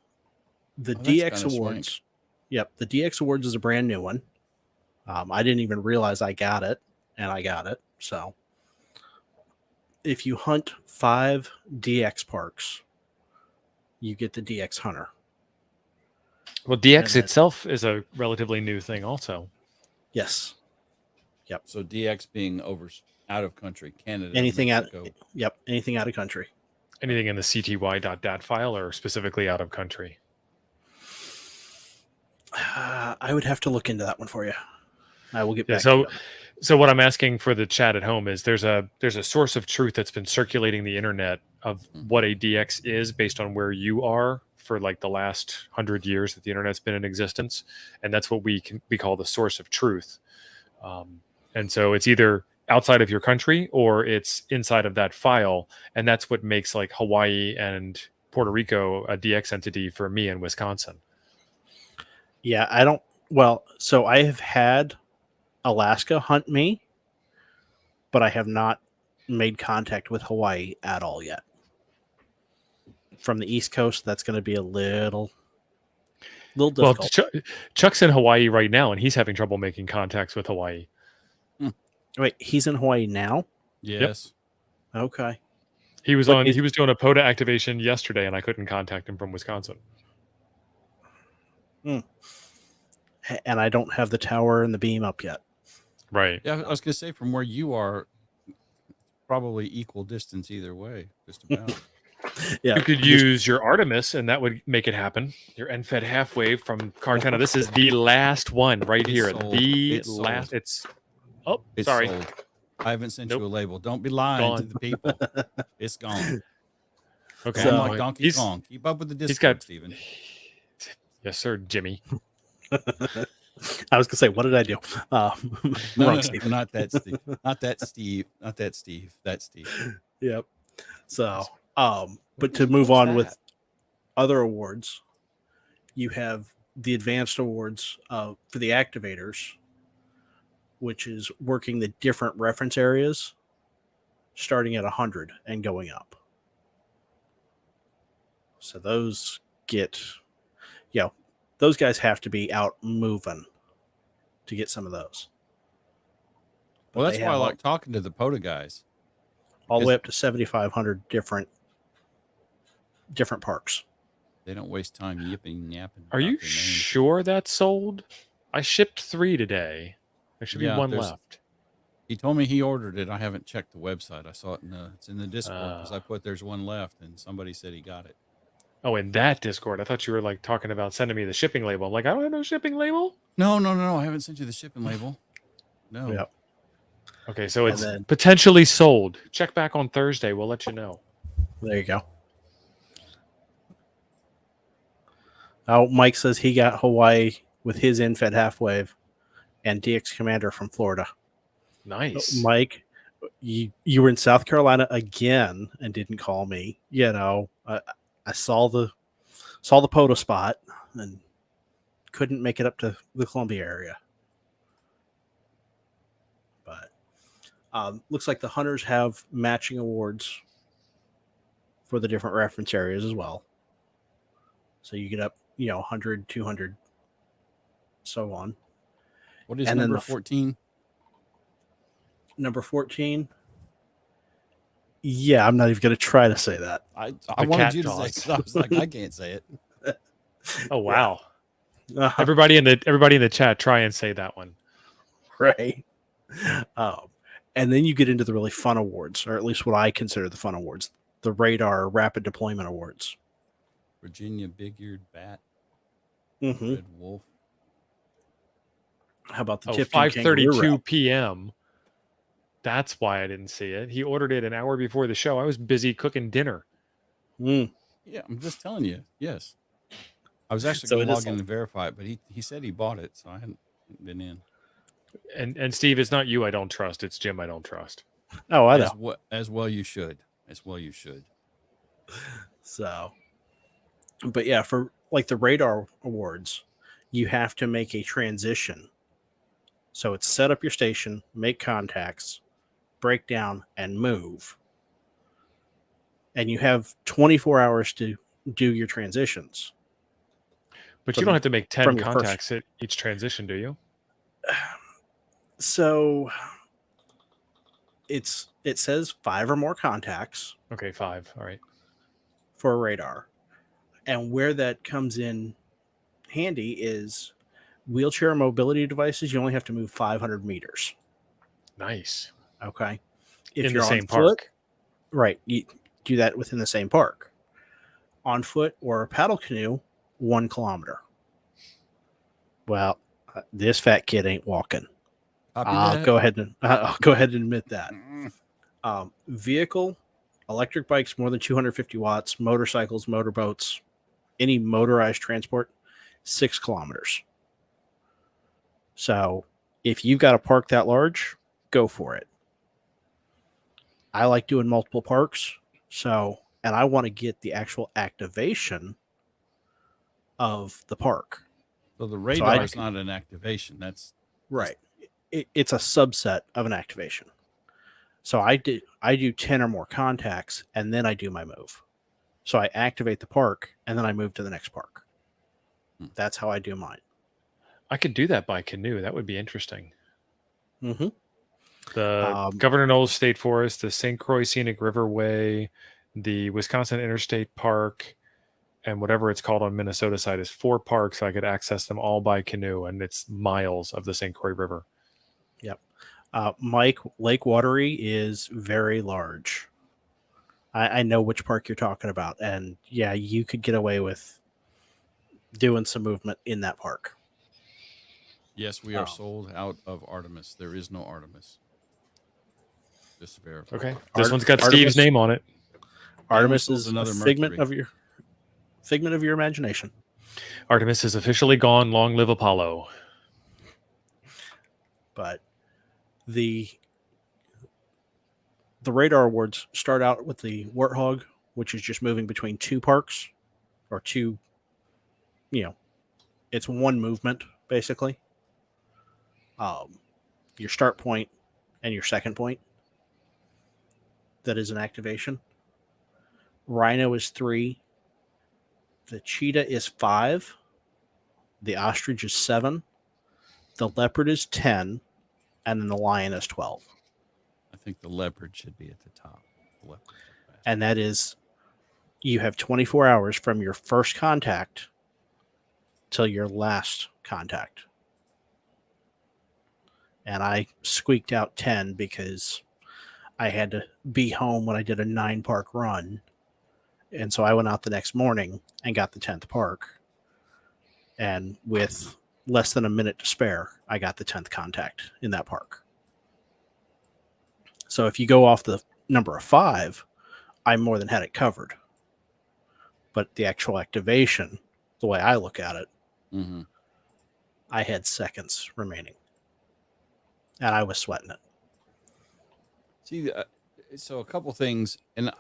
The DX Awards. Yep. The DX Awards is a brand new one. I didn't even realize I got it, and I got it. So if you hunt 5 DX parks, you get the DX Hunter. Well, DX itself is a relatively new thing also. Yes. Yep. So DX being out of country, Canada, anything Mexico. Anything out of country. Anything in the cty.dat file, or specifically out of country? I would have to look into that one for you. I will get back to you. So what I'm asking for the chat at home is there's a source of truth that's been circulating the internet of what a DX is based on where you are for like the last 100 years that the internet's been in existence, and that's what we call the source of truth. And so it's either outside of your country or it's inside of that file, and that's what makes like Hawaii and Puerto Rico a DX entity for me in Wisconsin. Yeah, so I have had Alaska hunt me, but I have not made contact with Hawaii at all yet. From the East Coast, that's going to be a little difficult. Well, Chuck's in Hawaii right now, and he's having trouble making contacts with Hawaii. Wait, he's in Hawaii now? Yes. Yep. Okay. He was doing a POTA activation yesterday, and I couldn't contact him from Wisconsin. And I don't have the tower and the beam up yet. Right. Yeah, I was going to say, from where you are, probably equal distance either way, just about. Yeah. You could use your Artemis, and that would make it happen. Your NFED half wave from Cartana. This is the last one right here. It's sorry. Sold. I haven't sent you a label. Don't be lying to the people. It's gone. Okay. So, like Donkey Kong. Keep up with the Discord, Steven. Yes, sir, Jimmy. I was gonna say, what did I do? No, not that Steve. Not that Steve. Not that Steve. That's Steve. Yep. So, but to move on with other awards, you have the advanced awards for the activators, which is working the different reference areas, starting at 100 and going up. So those get, those guys have to be out moving to get some of those. Well, that's why I like talking to the POTA guys. All the way up to 7,500 different parks. They don't waste time yipping, yapping. Are you sure that's sold? I shipped 3 today. There should be 1 left. He told me he ordered it. I haven't checked the website. I saw it it's in the Discord because I put there's 1 left, and somebody said he got it. Oh, in that Discord. I thought you were like talking about sending me the shipping label. I'm like, I don't have no shipping label. No. I haven't sent you the shipping label. No. Yep. Okay, so it's potentially sold. Check back on Thursday. We'll let you know. There you go. Oh, Mike says he got Hawaii with his in-fed half-wave and DX Commander from Florida. Nice. Mike, you were in South Carolina again and didn't call me. I saw the POTA spot and couldn't make it up to the Columbia area. But looks like the hunters have matching awards for the different reference areas as well. So you get up, 100, 200, so on. What is number 14? Number 14? Yeah, I'm not even going to try to say that. I wanted you to say it. I was like, I can't say it. Oh, wow. Yeah. Everybody in the chat, try and say that one. Right. And then you get into the really fun awards, or at least what I consider the fun awards, the Radar Rapid Deployment Awards. Virginia Big-Eared Bat. Mm-hmm. Red Wolf. How about the 5:32 p.m.? That's why I didn't see it. He ordered it an hour before the show. I was busy cooking dinner. Mm. Yeah, I'm just telling you. Yes. I was actually going to log in and verify it, but he said he bought it, so I hadn't been in. And Steve, it's not you I don't trust. It's Jim I don't trust. Oh, I know. As well you should. So, but yeah, for like the Radar Awards, you have to make a transition. So it's set up your station, make contacts, break down, and move. And you have 24 hours to do your transitions. But you don't have to make 10 contacts at each transition, do you? So it says 5 or more contacts. Okay, 5. All right. For a radar. And where that comes in handy is wheelchair mobility devices. You only have to move 500 meters. Nice. Okay. If in you're the same park. Right. You do that within the same park. On foot or a paddle canoe, 1 kilometer. Well, this fat kid ain't walking. I'll go ahead and admit that. Vehicle, electric bikes more than 250 watts, motorcycles, motorboats, any motorized transport, 6 kilometers. So if you've got a park that large, go for it. I like doing multiple parks. And I want to get the actual activation of the park. So the radar is not an activation. That's right. It's a subset of an activation. So I do 10 or more contacts, and then I do my move. So I activate the park, and then I move to the next park. That's how I do mine. I could do that by canoe. That would be interesting. Mm-hmm. The Governor Knowles State Forest, the St. Croix Scenic Riverway, the Wisconsin Interstate Park, and whatever it's called on Minnesota side is 4 parks. So I could access them all by canoe, and it's miles of the St. Croix River. Yep. Mike, Lake Watery is very large. I know which park you're talking about. And yeah, you could get away with doing some movement in that park. Yes, we are sold out of Artemis. There is no Artemis. Just verify. Okay. This one's got Steve's name on it. Artemis is another figment of your imagination. Artemis is officially gone. Long live Apollo. But the radar awards start out with the Warthog, which is just moving between 2 parks or 2, it's 1 movement basically. Your start point and your second point. That is an activation. Rhino is 3. The cheetah is 5. The ostrich is 7. The leopard is 10. And then the lion is 12. I think the leopard should be at the top. And that is, you have 24 hours from your first contact till your last contact. And I squeaked out 10 because I had to be home when I did a 9-park run. And so I went out the next morning and got the 10th park. And with less than a minute to spare, I got the 10th contact in that park. So if you go off the number of 5, I more than had it covered. But the actual activation, the way I look at it, I had seconds remaining. And I was sweating it. See, so a couple things, and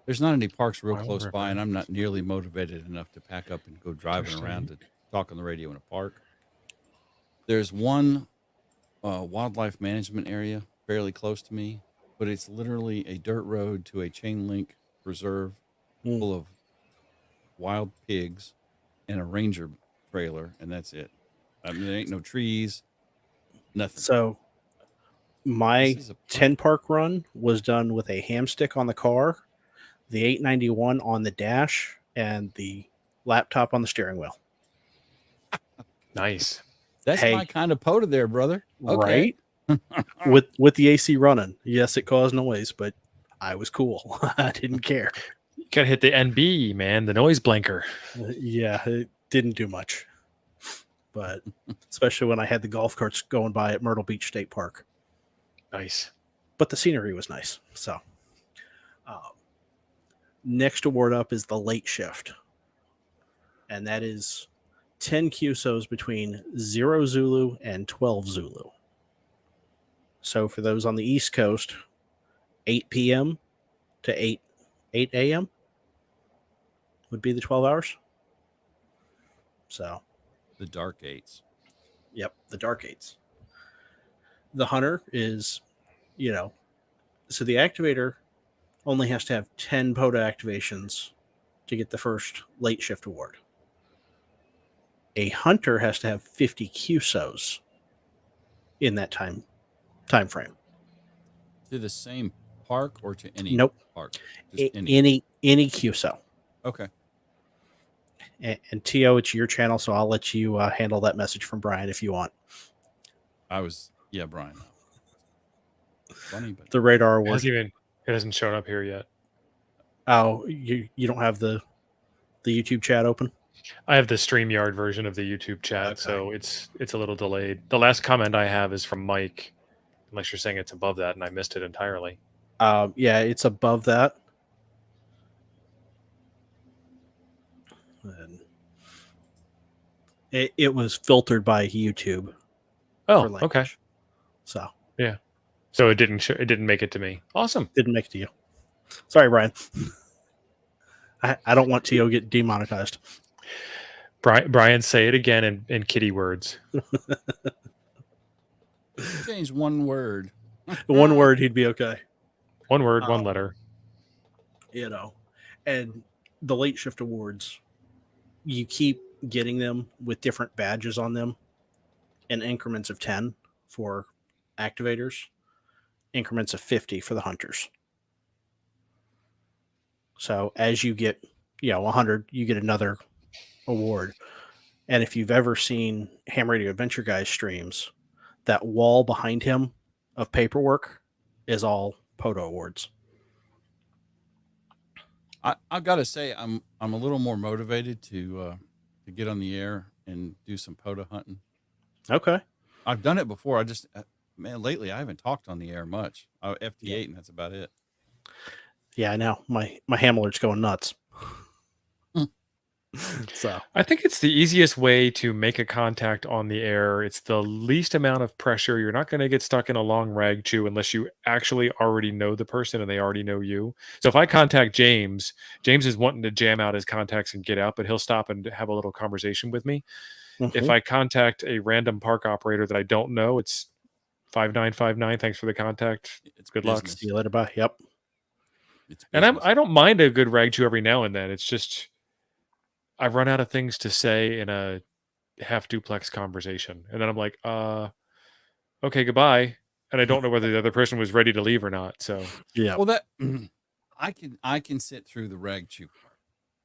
there's not any parks real close by, and I'm not nearly motivated enough to pack up and go driving around to talk on the radio in a park. There's one wildlife management area fairly close to me, but it's literally a dirt road to a chain link preserve full of wild pigs and a ranger trailer, and that's it. I mean, there ain't no trees, nothing. So my 10 park run was done with a hamstick on the car, the 891 on the dash, and the laptop on the steering wheel. Nice. That's my kind of POTA there, brother. Okay. Right? with the AC running. Yes, it caused noise, but I was cool. I didn't care. You gotta hit the NB, man, the noise blanker. Yeah, it didn't do much. But especially when I had the golf carts going by at Myrtle Beach State Park. Nice. But the scenery was nice. So next award up is the late shift. And that is 10 QSOs between 0 Zulu and 12 Zulu. So for those on the East Coast, 8 p.m. to 8 a.m. would be the 12 hours. So the dark eights. Yep, the dark eights. The hunter is, so the activator only has to have 10 POTA activations to get the first late shift award. A hunter has to have 50 QSOs in that time frame. To the same park or to any park? Just any QSO. Okay. And T.O., it's your channel, so I'll let you handle that message from Brian if you want. Brian. Funny, but the radar award. It hasn't shown up here yet. Oh, you don't have the YouTube chat open? I have the StreamYard version of the YouTube chat, so it's a little delayed. The last comment I have is from Mike, unless you're saying it's above that, and I missed it entirely. Yeah, it's above that. And it was filtered by YouTube. Oh, okay. So yeah, so it didn't make it to me. Awesome, didn't make it to you. Sorry, Brian. I don't want T.O. get demonetized. Brian, say it again in kitty words. Change one word. One word, he'd be okay. One word, one letter. And the late shift awards, you keep getting them with different badges on them in increments of 10 for activators, increments of 50 for the hunters. So as you get, 100, you get another award. And if you've ever seen Ham Radio Adventure Guys streams, that wall behind him of paperwork is all POTA awards. I've got to say, I'm a little more motivated to get on the air and do some POTA hunting. Okay. I've done it before. I just, lately I haven't talked on the air much. FD8 and that's about it. Yeah, I know. My ham alert's going nuts. So I think it's the easiest way to make a contact on the air. It's the least amount of pressure. You're not going to get stuck in a long rag chew unless you actually already know the person and they already know you. So if I contact James is wanting to jam out his contacts and get out, but he'll stop and have a little conversation with me. Mm-hmm. If I contact a random park operator that I don't know, it's 5959. Thanks for the contact. It's good luck. See you later. Bye. Yep. And I don't mind a good rag chew every now and then. It's just I run out of things to say in a half duplex conversation. And then I'm like, okay, goodbye. And I don't know whether the other person was ready to leave or not. So yeah. Well, that I can sit through the rag chew part.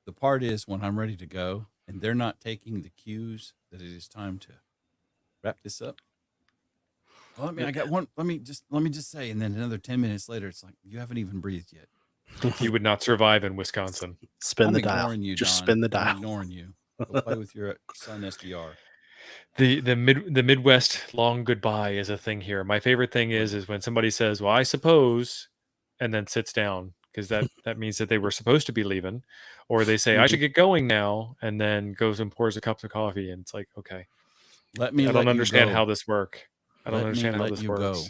The part is when I'm ready to go and they're not taking the cues that it is time to wrap this up. Well, I got one. Let me just say, and then another 10 minutes later, it's like you haven't even breathed yet. You would not survive in Wisconsin. Spin the dial. Just spin the dial. I'm ignoring you. Go play with your son SDR. The Midwest long goodbye is a thing here. My favorite thing is when somebody says, "Well, I suppose," and then sits down because that means that they were supposed to be leaving, or they say I should get going now, and then goes and pours a cup of coffee, and it's like, okay, I don't understand how this works. I don't Let understand me how let this you works. go.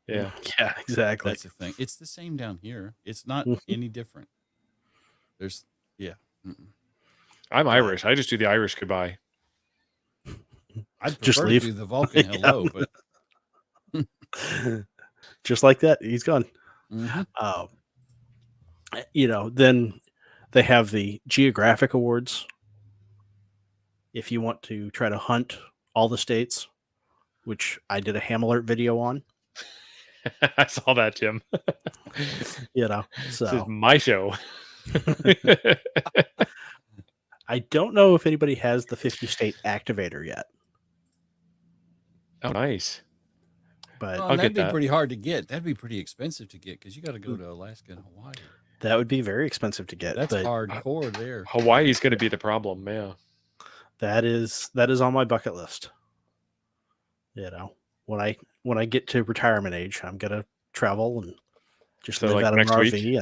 Yeah. Yeah, exactly. That's the thing. It's the same down here. It's not any different. There's I'm Irish. I just do the Irish goodbye. I'd Just prefer leave. to do the Vulcan hello, but just like that, he's gone. Then they have the Geographic Awards. If you want to try to hunt all the states, which I did a ham alert video on. I saw that, Jim. So this is my show. I don't know if anybody has the 50 state activator yet. Oh, nice. But that'd be pretty hard to get. That'd be pretty expensive to get because you got to go to Alaska and Hawaii. That would be very expensive to get. That's hardcore there. Hawaii's going to be the problem, yeah. That is on my bucket list. When I get to retirement age, I'm gonna travel and just live out of an RV.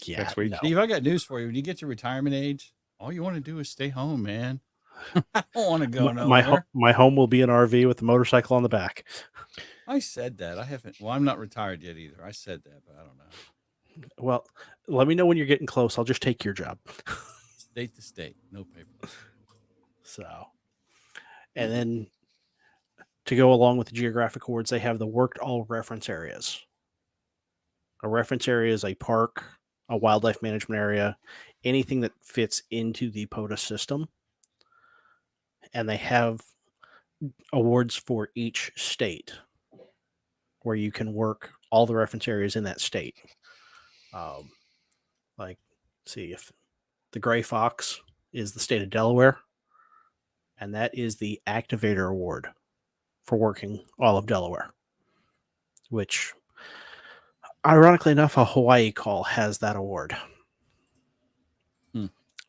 Next week. No. Steve, I got news for you. When you get to retirement age, all you want to do is stay home, man. I don't want to go nowhere. My home will be an RV with a motorcycle on the back. I said that. I haven't. Well, I'm not retired yet either. I said that, but I don't know. Well, let me know when you're getting close. I'll just take your job. State to state, no papers. And then to go along with the Geographic Awards, they have the worked all reference areas. A reference area is a park, a wildlife management area, anything that fits into the POTA system. And they have awards for each state where you can work all the reference areas in that state. See if the gray fox is the state of Delaware, and that is the Activator Award for working all of Delaware, which, ironically enough, a Hawaii call has that award.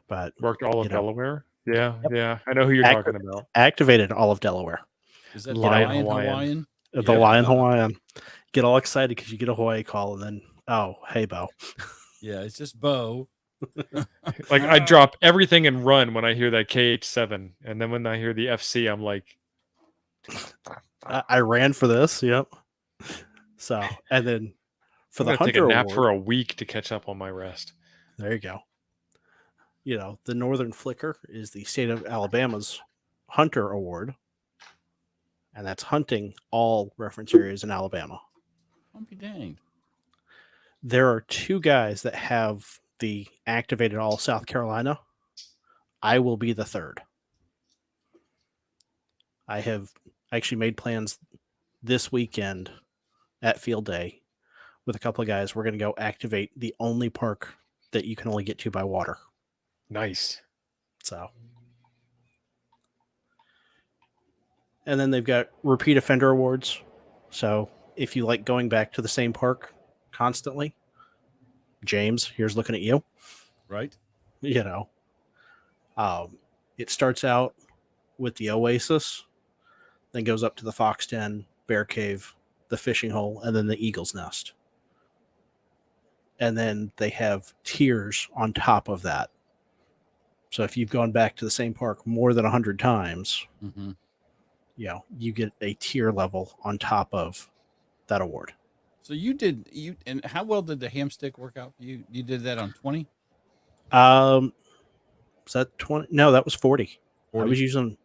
But worked all of Delaware? Yeah, yeah. I know who you're talking about. Activated all of Delaware. Is that Lion Hawaiian? The Lion Hawaiian. Get all excited because you get a Hawaii call, and then, oh, hey, Bo. Yeah, it's just Bo. Like, I drop everything and run when I hear that KH7, and then when I hear the FC, I'm like, I ran for this. Yep. So, and then for the Hunter take a nap Award, for a week to catch up on my rest. There you go. The Northern Flicker is the state of Alabama's Hunter Award, and that's hunting all reference areas in Alabama. I'll be danged. There are two guys that have the activated all South Carolina. I will be the third. I have actually made plans this weekend at Field Day with a couple of guys. We're going to go activate the only park that you can only get to by water. Nice. And then they've got repeat offender awards. So if you like going back to the same park constantly, James, here's looking at you. Right. It starts out with the Oasis, then goes up to the Fox Den, Bear Cave, the Fishing Hole, and then the Eagle's Nest. And then they have tiers on top of that. So if you've gone back to the same park more than 100 times, you get a tier level on top of that award. So and how well did the hamstick work out for you? You did that on 20? Was that 20? No, that was 40. I was using,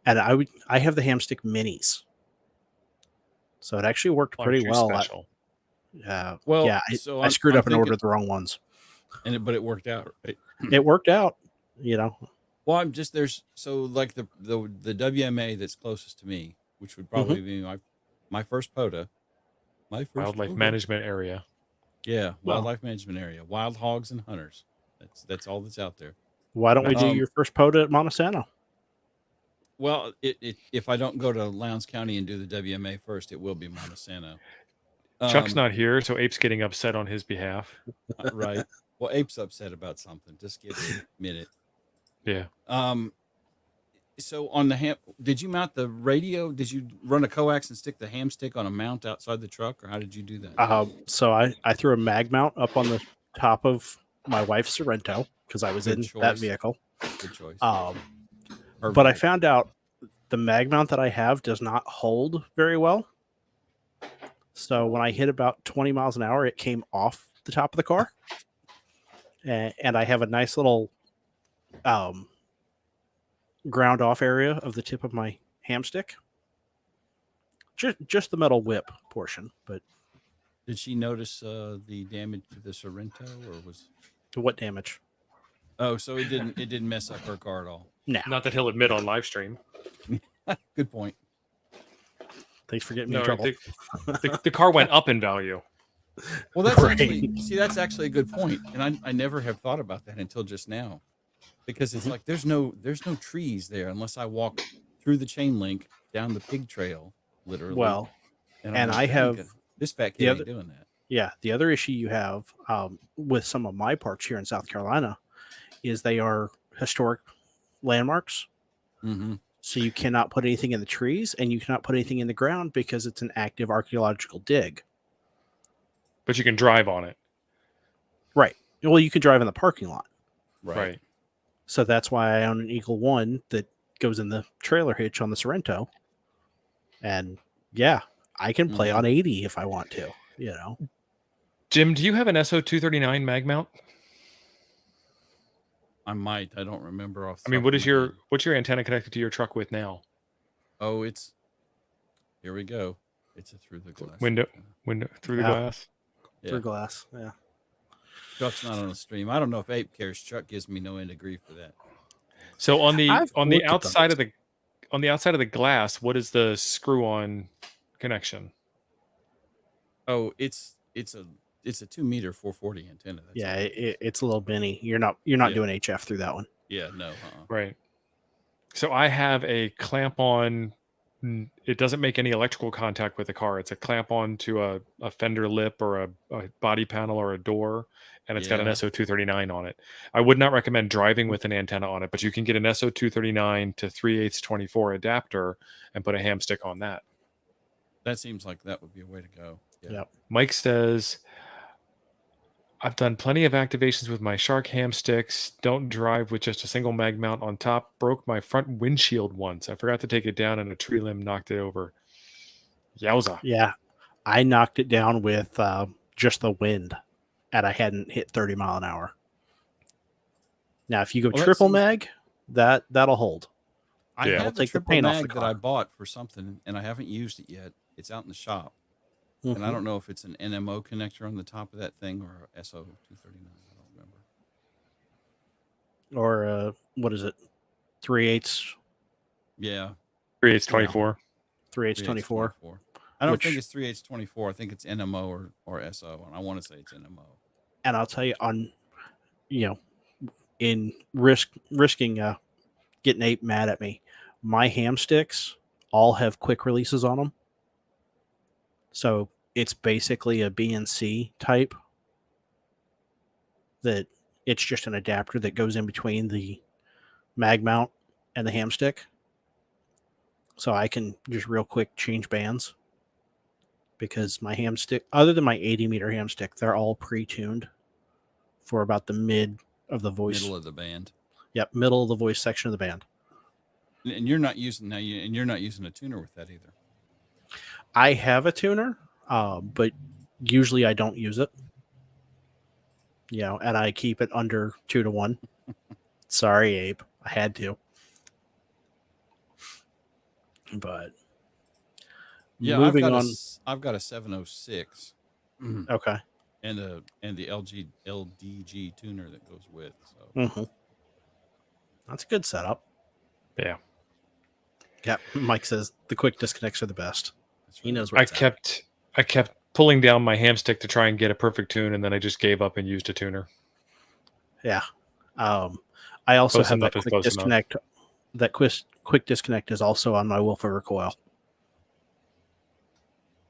and I have the hamstick minis. So it actually worked pretty well. Special. I screwed up and ordered the wrong ones. But it worked out, right? It worked out, Well, I'm just like the WMA that's closest to me, which would probably be my first POTA. Wildlife management area. Yeah, wildlife management area. Wild hogs and hunters. That's all that's out there. Why don't we do your first POTA at Montesano? Well, if I don't go to Lowndes County and do the WMA first, it will be Montesano. Chuck's not here, so Ape's getting upset on his behalf. Right. Well, Ape's upset about something. Just give it a minute. Yeah. So on the did you mount the radio? Did you run a coax and stick the ham stick on a mount outside the truck, or how did you do that? So I threw a mag mount up on top of my wife's Sorrento because I was in that vehicle. Good choice. But I found out the mag mount that I have does not hold very well. So when I hit about 20 miles an hour, it came off the top of the car. And I have a nice little ground off area of the tip of my hamstick. Just the metal whip portion. But did she notice the damage to the Sorrento, or was what damage? Oh, so it didn't mess up her car at all. No, not that he'll admit on live stream. Good point. Thanks for getting me in trouble. The car went up in value. Well, that's actually a good point, and I never have thought about that until just now, because it's like there's no trees there unless I walk through the chain link down the pig trail, literally. Well, and I have this fat kid ain't doing that. Yeah, the other issue you have with some of my parks here in South Carolina is they are historic landmarks. Mm-hmm. So you cannot put anything in the trees and you cannot put anything in the ground because it's an active archaeological dig. But you can drive on it. Right. Well, you can drive in the parking lot. Right. So that's why I own an Eagle One that goes in the trailer hitch on the Sorrento. And yeah, I can play on 80 if I want to, you know. Jim, do you have an SO239 mag mount? I might. I don't remember off. I mean, what's your antenna connected to your truck with now? Oh, here we go. It's a through the glass. Window through the glass. Yeah. Through glass. Yeah. Chuck's not on the stream. I don't know if Ape cares. Chuck gives me no end of grief for that. So on the outside of the glass, what is the screw-on connection? Oh, it's a 2 meter 440 antenna. That's it's a little binny. You're not doing HF through that one. Yeah, no. Right. So I have a clamp on. It doesn't make any electrical contact with the car. It's a clamp on to a fender lip or a body panel or a door, and it's got an SO239 on it. I would not recommend driving with an antenna on it, but you can get an SO239 to 3/8/24 adapter and put a ham stick on that. That seems like that would be a way to go. Yeah. Yep. Mike says, I've done plenty of activations with my Shark ham sticks. Don't drive with just a single mag mount on top. Broke my front windshield once. I forgot to take it down and a tree limb knocked it over. Yowza. Yeah. I knocked it down with just the wind and I hadn't hit 30 mile an hour. Now, if you go triple mag, that'll hold. I have the triple mag that I bought for something and I haven't used it yet. It's out in the shop. And I don't know if it's an NMO connector on the top of that thing or a SO239. I don't remember. Or what is it? 3/8. Yeah. 3/8/24. 3/8/24. I don't think it's 3/8/24. I think it's NMO or SO, and I want to say it's NMO. And I'll tell you, in risking getting Ape mad at me, my ham sticks all have quick releases on them. So it's basically a BNC type that it's just an adapter that goes in between the mag mount and the ham stick. So I can just real quick change bands because my ham stick, other than my 80 meter ham stick, they're all pre-tuned for about the mid of the voice. Middle of the band. Yep, middle of the voice section of the band. And you're not using a tuner with that either. I have a tuner, but usually I don't use it. And I keep it under 2-to-1. Sorry, Abe. I had to. But yeah, moving on. I've got a 706. Okay. And the LDG tuner that goes with. So that's a good setup. Yeah. Yeah. Mike says the quick disconnects are the best. Right. He knows where I kept pulling down my ham stick to try and get a perfect tune, and then I just gave up and used a tuner. Yeah. I also have a quick disconnect. That quick disconnect is also on my Wolfer recoil.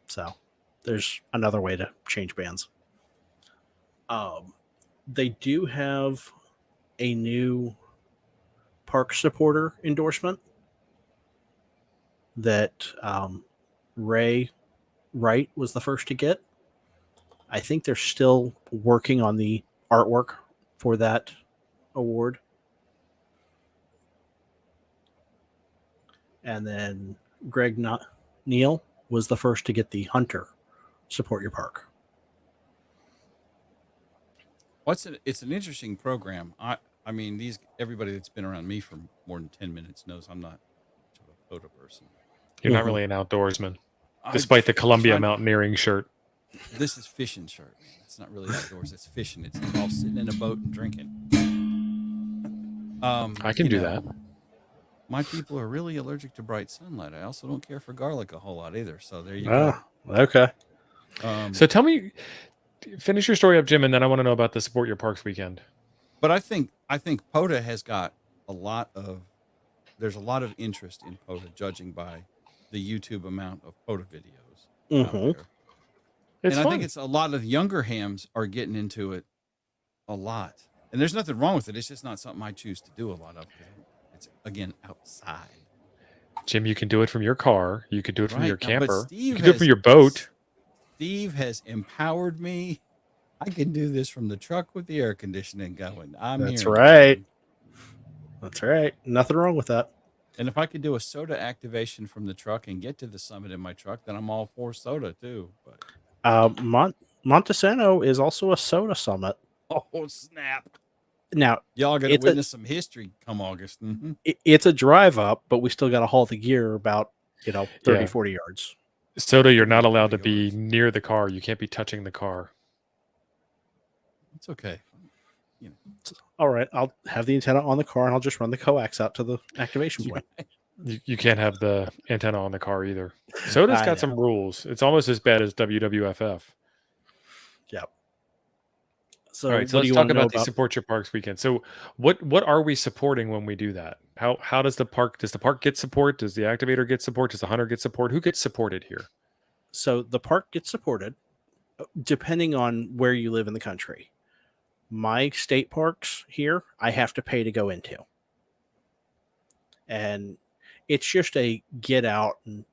So there's another way to change bands. They do have a new park supporter endorsement that Ray Wright was the first to get. I think they're still working on the artwork for that award. And then Greg Neal was the first to get the Hunter Support Your Park. It's an interesting program. I mean, everybody that's been around me for more than 10 minutes knows I'm not much of a POTA person. You're not really an outdoorsman, despite the Columbia Mountaineering shirt. This is fishing shirt, man. It's not really outdoors. It's fishing. It's all sitting in a boat and drinking. I can do that. My people are really allergic to bright sunlight. I also don't care for garlic a whole lot either. So there you go. Okay. So tell me, finish your story up, Jim, and then I want to know about the Support Your Parks weekend. But I think POTA has got there's a lot of interest in POTA, judging by the YouTube amount of POTA videos out there. It's fun. I think it's a lot of younger hams are getting into it a lot. And there's nothing wrong with it. It's just not something I choose to do a lot of. It's, again, outside. Jim, you can do it from your car. You could do it from your camper. You can do it from your boat. Steve has empowered me. I can do this from the truck with the air conditioning going. That's right. That's right. Nothing wrong with that. And if I could do a soda activation from the truck and get to the summit in my truck, then I'm all for soda too. But Montesano is also a soda summit. Oh, snap. Now, y'all got to witness some history come August. Mm-hmm. It's a drive up, but we still got to haul the gear about, 30, 40 yards. Soda, you're not allowed to be near the car. You can't be touching the car. It's okay. All right. I'll have the antenna on the car and I'll just run the coax out to the activation point. You can't have the antenna on the car either. Soda's got some rules. It's almost as bad as WWFF. Yep. So, all right, so let's talk about the Support Your Parks weekend. So what are we supporting when we do that? How does the park get support? Does the activator get support? Does the hunter get support? Who gets supported here? So the park gets supported depending on where you live in the country. My state parks here, I have to pay to go into. And it's just a get out and,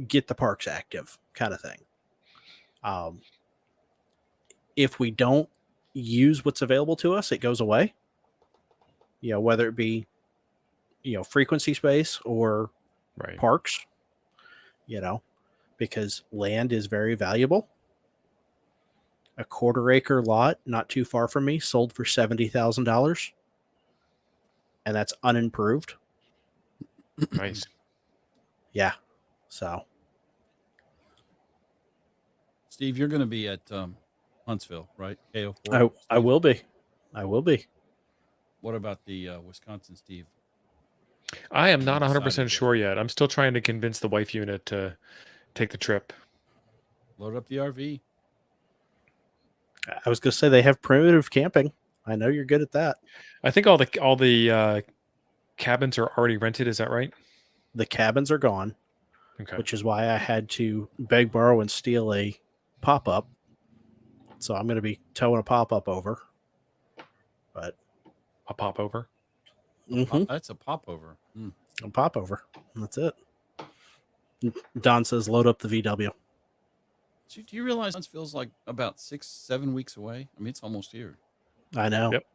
get the parks active kind of thing. If we don't use what's available to us, it goes away. Whether it be, frequency space or parks, because land is very valuable. A 1/4 acre lot, not too far from me, sold for $70,000. And that's unimproved. Nice. Yeah. So. Steve, you're going to be at Huntsville, right? KO4. I will be. What about the Wisconsin Steve? I am not 100% sure yet. I'm still trying to convince the wife unit to take the trip. Load up the RV. I was going to say they have primitive camping. I know you're good at that. I think all the cabins are already rented. Is that right? The cabins are gone, which is why I had to beg, borrow, and steal a pop-up. So I'm going to be towing a pop-up over. But a pop-over? Mm-hmm. That's a pop-over. A pop-over. That's it. Don says, load up the VW. Do you realize it feels like about 6-7 weeks away? I mean, it's almost here. I know. Yep.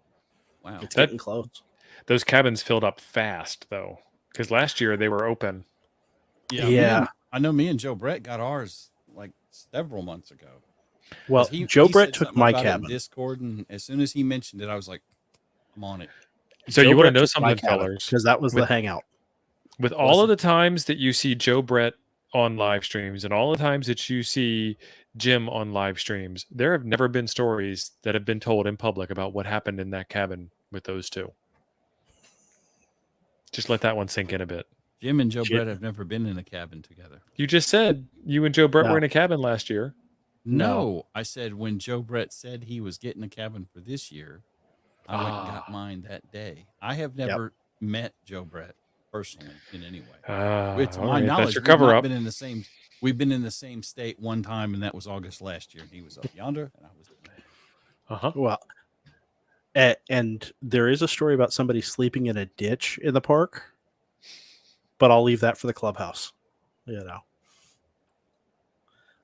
Wow. It's getting close. Those cabins filled up fast, though, because last year they were open. Yeah. I know me and Joe Brett got ours like several months ago. Well, Joe Brett took my cabin. Discord, and as soon as he mentioned it, I was like, I'm on it. So you want to know something, fellers? Because that was the hangout. With all of the times that you see Joe Brett on live streams and all the times that you see Jim on live streams, there have never been stories that have been told in public about what happened in that cabin with those two. Just let that one sink in a bit. Jim and Joe Brett have never been in a cabin together. You just said you and Joe Brett were in a cabin last year. No, I said when Joe Brett said he was getting a cabin for this year, I went and got mine that day. I have never met Joe Brett personally in any way. It's my knowledge. That's your cover up. We've been in the same state one time, and that was August last year. And he was up yonder, and I was. Well, and there is a story about somebody sleeping in a ditch in the park, but I'll leave that for the clubhouse.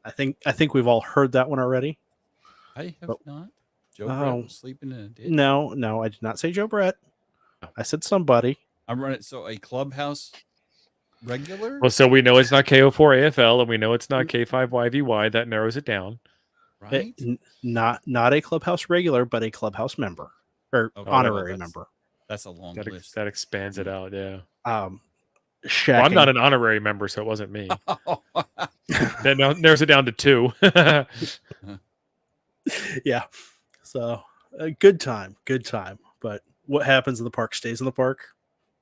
I think we've all heard that one already. I have not. Joe Brett was sleeping in a ditch? No, I did not say Joe Brett. I said somebody. I'm running. So a clubhouse regular? Well, so we know it's not KO4 AFL, and we know it's not K5YVY. That narrows it down. Right? Not a clubhouse regular, but a clubhouse member or honorary member. That's a long list. That expands it out, yeah. Well, I'm not an honorary member, so it wasn't me. That narrows it down to 2. Yeah. So good time. But what happens in the park stays in the park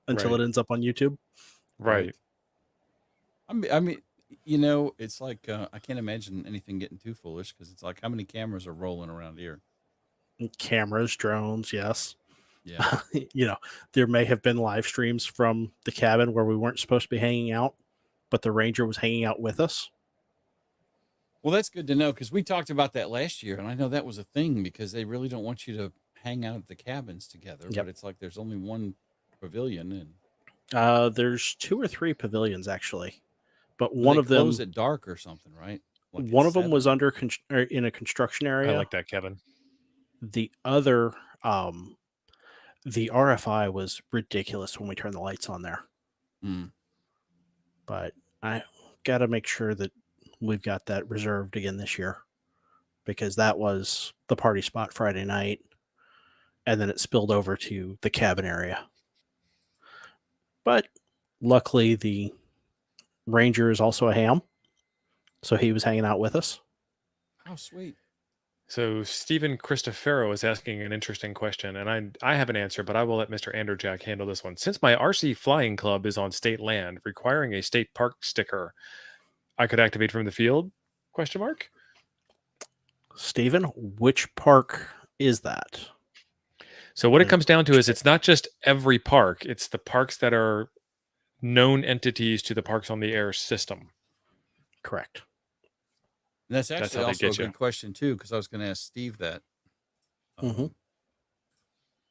until it ends up on YouTube. Right. I mean, you know, it's like I can't imagine anything getting too foolish because it's like how many cameras are rolling around here? Cameras, drones, yes. Yeah. You know, there may have been live streams from the cabin where we weren't supposed to be hanging out, but the ranger was hanging out with us. Well, that's good to know because we talked about that last year, and I know that was a thing because they really don't want you to hang out at the cabins together. But it's like there's only one pavilion, and there's 2 or 3 pavilions actually, but one of them close at dark or something, right? Like one of them was in a construction area. I like that, Kevin. The other, the RFI was ridiculous when we turned the lights on there. But I got to make sure that we've got that reserved again this year because that was the party spot Friday night. And then it spilled over to the cabin area. But luckily, the ranger is also a ham. So he was hanging out with us. Oh, sweet. So Stephen Cristofero is asking an interesting question, and I have an answer, but I will let Mr. Anderjack handle this one. Since my RC flying club is on state land, requiring a state park sticker, I could activate from the field? ? Stephen, which park is that? So what it comes down to is it's not just every park; it's the parks that are known entities to the Parks on the Air system. Correct. And that's actually also a good question, too, because I was going to ask Steve that.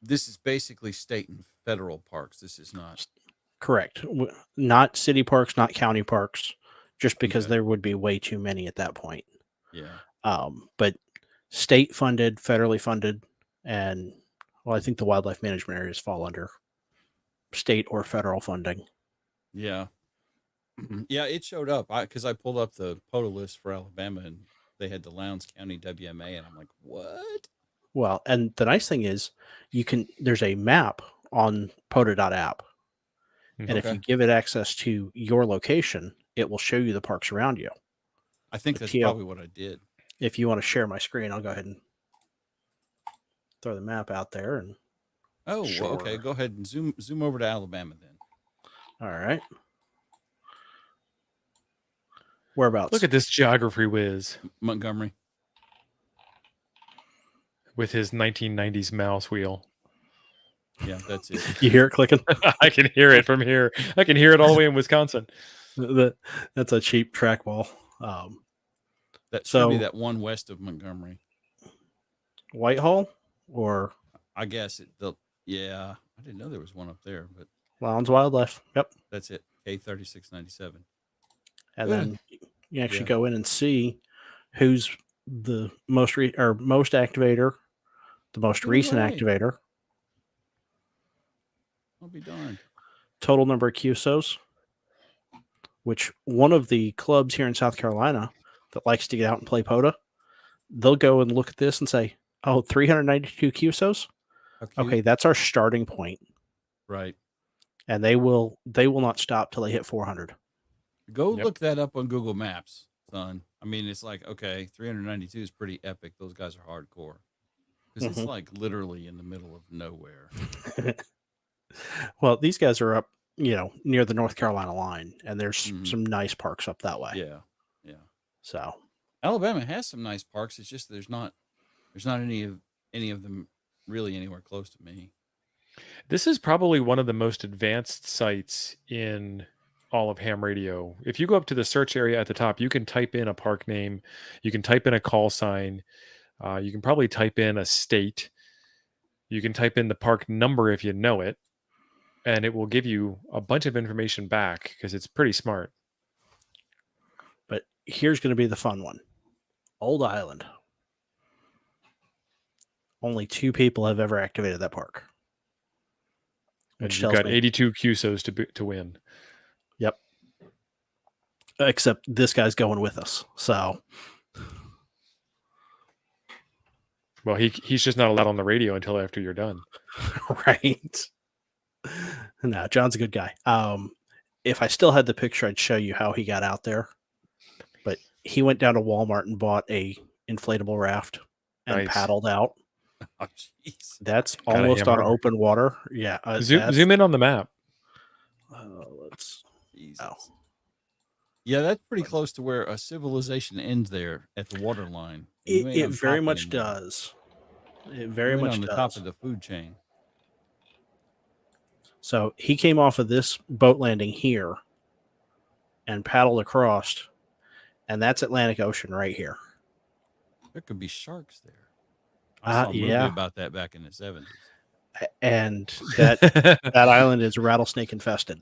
This is basically state and federal parks. This is not. Correct. Not city parks, not county parks, just because there would be way too many at that point. Yeah. But state funded, federally funded, and, well, I think the wildlife management areas fall under state or federal funding. Yeah. Yeah, it showed up because I pulled up the POTA list for Alabama and they had the Lowndes County WMA, and I'm like, what? Well, and the nice thing is there's a map on POTA.app. And if you give it access to your location, it will show you the parks around you. I think that's probably what I did. If you want to share my screen, I'll go ahead and throw the map out there. And well, okay. Go ahead and zoom over to Alabama then. All right. Whereabouts? Look at this geography whiz. Montgomery. With his 1990s mouse wheel. Yeah, that's it. You hear it clicking? I can hear it from here. I can hear it all the way in Wisconsin. That's a cheap trackball. That should be that one west of Montgomery. Whitehall? Or? I guess yeah. I didn't know there was one up there, but. Lowndes Wildlife. Yep. That's it. K3697. And then you actually go in and see who's the most activator, the most recent activator. I'll be darned. Total number of QSOs, which one of the clubs here in South Carolina that likes to get out and play POTA, they'll go and look at this and say, 392 QSOs? Okay, that's our starting point. Right. And they will not stop till they hit 400. Go look that up on Google Maps, son. I mean, it's like, okay, 392 is pretty epic. Those guys are hardcore. Because it's like literally in the middle of nowhere. Well, these guys are up, near the North Carolina line, and there's some nice parks up that way. Yeah. Yeah. So Alabama has some nice parks. It's just there's not any of them really anywhere close to me. This is probably one of the most advanced sites in all of ham radio. If you go up to the search area at the top, you can type in a park name, you can type in a call sign, you can probably type in a state, you can type in the park number if you know it, and it will give you a bunch of information back because it's pretty smart. But here's going to be the fun one. Old Island. only 2 people have ever activated that park. And you've got 82 QSOs to win. Yep. Except this guy's going with us. So. Well, he's just not allowed on the radio until after you're done. Right. No, John's a good guy. If I still had the picture, I'd show you how he got out there. But he went down to Walmart and bought a inflatable raft and paddled out. Oh, jeez. That's almost on open water. Yeah. Zoom in on the map. Let's. Oh. Yeah, that's pretty close to where a civilization ends there at the water line. It very much does. It very much on the does. top of the food chain. So he came off of this boat landing here and paddled across, and that's Atlantic Ocean right here. There could be sharks there. I saw a movie about that back in the 70s. And that island is rattlesnake infested.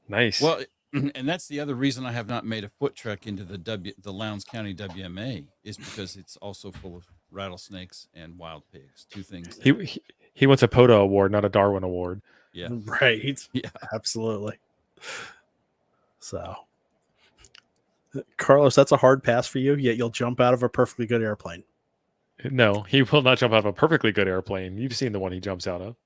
Nice. Well, and that's the other reason I have not made a foot trek into the Lowndes County WMA is because it's also full of rattlesnakes and wild pigs. 2 things. He wants a POTA award, not a Darwin award. Yeah. Right. Yeah. Absolutely. So, Carlos, that's a hard pass for you, yet you'll jump out of a perfectly good airplane. No, he will not jump out of a perfectly good airplane. You've seen the one he jumps out of.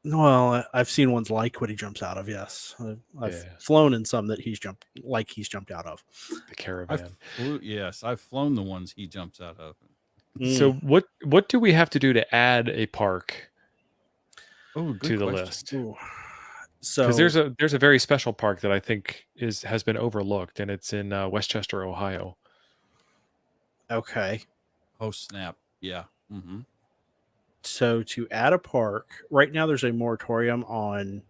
Well, I've seen ones like what he jumps out of. Yes, I've flown in some that he's jumped out of. The Caravan. I've flown the ones he jumps out of. So what do we have to do to add a park to the list? So because there's a very special park that I think has been overlooked, and it's in Westchester, Ohio. Okay. Oh snap! Yeah. Mm-hmm. So to add a park, right now there's a moratorium on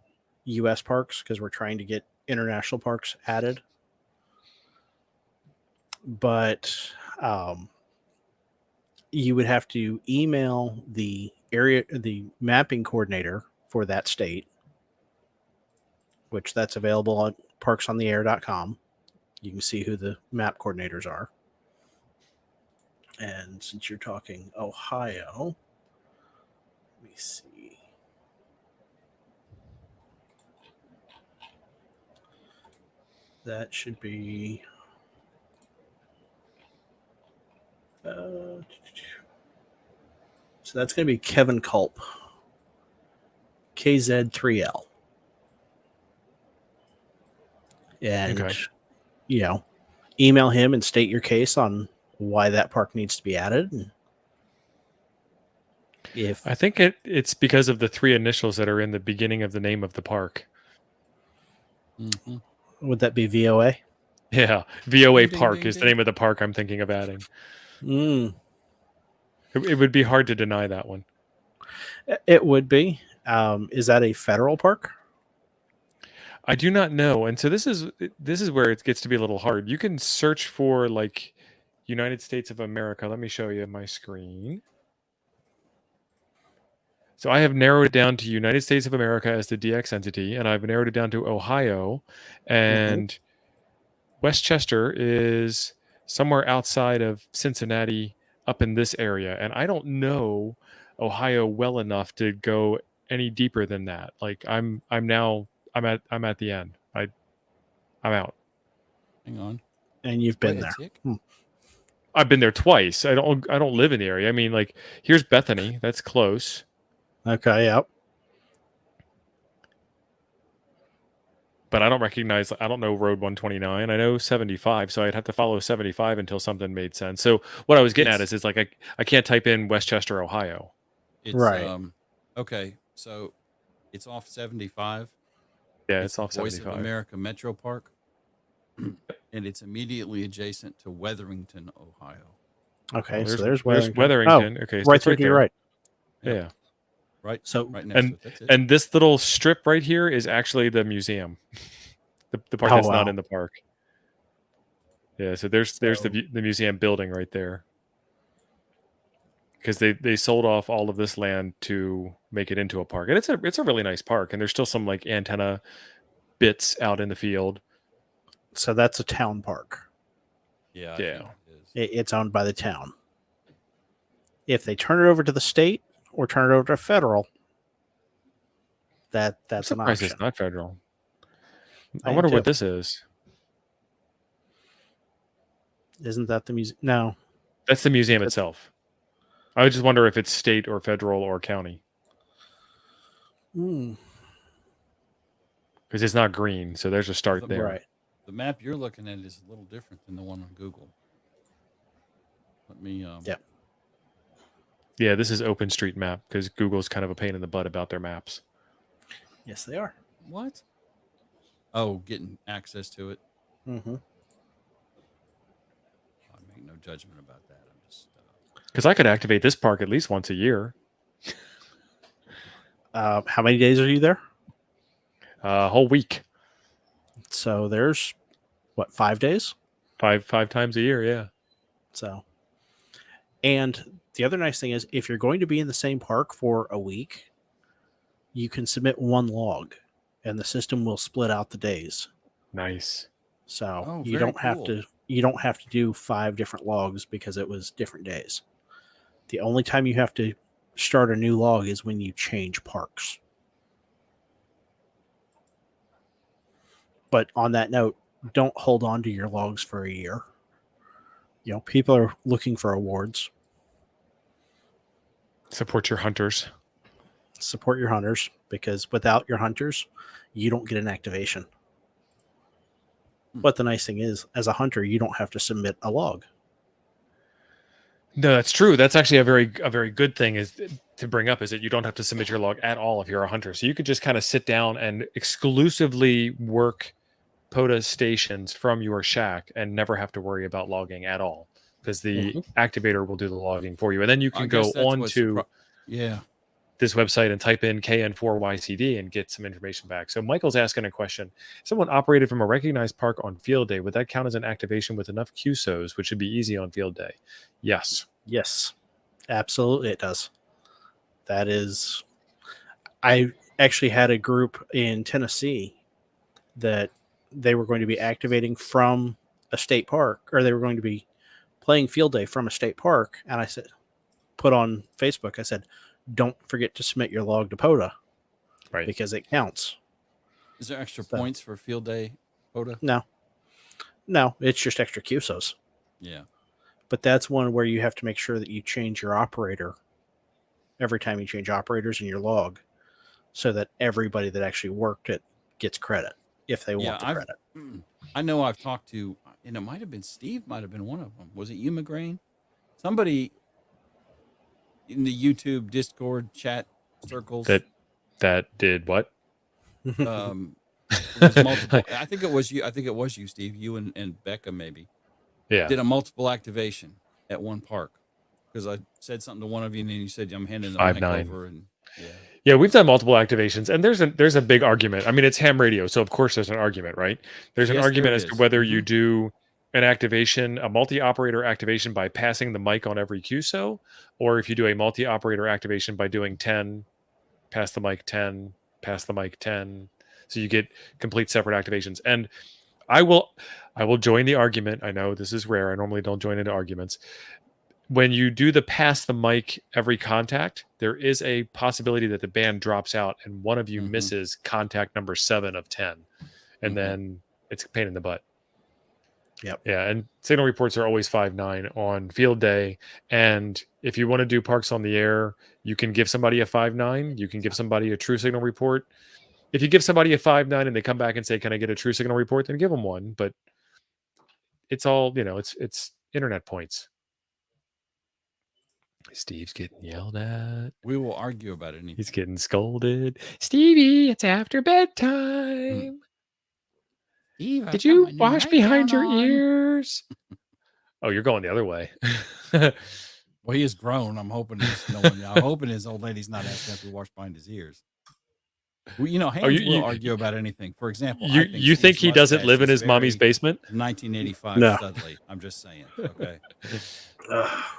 U.S. parks because we're trying to get international parks added. But you would have to email the mapping coordinator for that state, which that's available on parksontheair.com. You can see who the map coordinators are. And since you're talking Ohio, let me see. That should be so that's going to be Kevin Culp, KZ3L. And, email him and state your case on why that park needs to be added. And I think it's because of the 3 initials that are in the beginning of the name of the park. Mm-hmm. Would that be VOA? Yeah, VOA Park is the name of the park I'm thinking of adding. It would be hard to deny that one. It would be. Is that a federal park? I do not know, and so this is where it gets to be a little hard. You can search for like United States of America. Let me show you my screen. So I have narrowed it down to United States of America as the DX entity, and I've narrowed it down to Ohio, and Westchester is somewhere outside of Cincinnati, up in this area, and I don't know Ohio well enough to go any deeper than that. Like I'm at the end. I'm out. Hang on. And you've been there. I've been there twice. I don't live in the area. I mean, like, here's Bethany. That's close. Okay, yep. But I don't know Road 129. I know 75, so I'd have to follow 75 until something made sense. So what I was getting at is like I can't type in Westchester, Ohio. It's, right. Okay, so it's off 75. Yeah, it's off Voice 75. of America Metro Park. And it's immediately adjacent to Wetherington, Ohio. Okay, so there's Wetherington. Wetherington. Okay, so right there. You're right. Yeah. Right. So right next to it. That's it. And this little strip right here is actually the museum. The part that's not in the park. Yeah, so there's the museum building right there. Because they sold off all of this land to make it into a park, and it's a really nice park, and there's still some like antenna bits out in the field. So that's a town park. Yeah. Yeah. It's owned by the town. If they turn it over to the state or turn it over to federal, that's an surprised option. It's not federal. I I wonder am what too. this is. Isn't that the museum? No. That's the museum itself. I would just wonder if it's state or federal or county. Because it's not green, so there's a start there. Right. The map you're looking at is a little different than the one on Google. Let me. Yeah, this is OpenStreetMap because Google's kind of a pain in the butt about their maps. Yes, they are. What? Oh, getting access to it. Mm-hmm. I make no judgment about that. I'm just because I could activate this park at least once a year. How many days are you there? A whole week. So there's what, 5 days? Five times a year, yeah. So, and the other nice thing is, if you're going to be in the same park for a week, you can submit one log, and the system will split out the days. Nice. So you don't have to do 5 different logs because it was different days. The only time you have to start a new log is when you change parks. But on that note, don't hold on to your logs for a year. You know, people are looking for awards. Support your hunters. Support your hunters, because without your hunters, you don't get an activation. But the nice thing is, as a hunter, you don't have to submit a log. No, that's true. That's actually a very good thing is to bring up, is that you don't have to submit your log at all if you're a hunter. So you could just kind of sit down and exclusively work POTA stations from your shack and never have to worry about logging at all, because the activator will do the logging for you. And then you can go on to this website and type in KN4YCD and get some information back. So Michael's asking a question. Someone operated from a recognized park on field day. Would that count as an activation with enough QSOs, which should be easy on field day? Yes. Yes, absolutely it does. That is, I actually had a group in Tennessee that they were going to be activating from a state park, or they were going to be playing field day from a state park. And I said, put on Facebook, I said, don't forget to submit your log to POTA, right? Because it counts. Is there extra points for field day POTA? No, it's just extra QSOs. Yeah. But that's one where you have to make sure that you change your operator every time you change operators in your log, so that everybody that actually worked it gets credit if they want the credit. I know I've talked to, and it might have been Steve, might have been one of them. Was it you, McGrain? Somebody in the YouTube Discord chat circles that did what? It was multiple. I think it was you, Steve. You and Becca maybe. Yeah. Did a multiple activation at one park, because I said something to one of you and then you said I'm handing the mic over, and yeah, we've done multiple activations, and there's a big argument. I mean, it's ham radio, so of course there's an argument, right? There's an argument as to whether you do an activation, a multi-operator activation by passing the mic on every QSO, or if you do a multi-operator activation by doing 10, pass the mic 10, pass the mic 10. So you get complete separate activations. And I will join the argument. I know this is rare. I normally don't join into arguments. When you do the pass the mic every contact, there is a possibility that the band drops out and one of you misses contact number 7 of 10. And then it's a pain in the butt. Yep. Yeah, and signal reports are always 5.9 on field day. And if you want to do parks on the air, you can give somebody a 5.9. You can give somebody a true signal report. If you give somebody a 5.9 and they come back and say, "Can I get a true signal report?" then give them one. But it's all, it's internet points. Steve's getting yelled at. We will argue about it. He's getting scolded. Stevie, it's after bedtime. Steve, did you wash behind your ears? Oh, you're going the other way. Well, he is grown. I'm hoping his old lady's not asking if we wash behind his ears. Well, Hans will argue about anything. For example, you think he doesn't live in his mommy's basement? 1985 No. Studley. I'm just saying. Okay.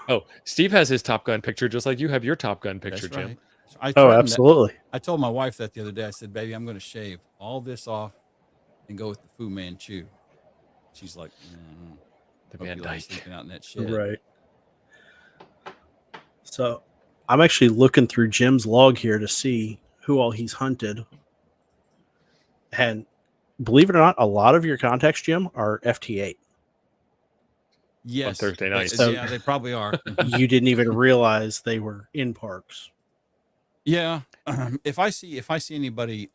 Oh, Steve has his Top Gun picture just like you have your Top Gun picture, That's Jim. Right. Absolutely. I told my wife that the other day. I said, "Baby, I'm going to shave all this off and go with the Fu Manchu." She's like, "The Van Dyke, sleeping out in that shit." Right. So I'm actually looking through Jim's log here to see who all he's hunted. And believe it or not, a lot of your contacts, Jim, are FT8. Yes. On Thursday night. So yeah, they probably are. You didn't even realize they were in parks. Yeah. If I see anybody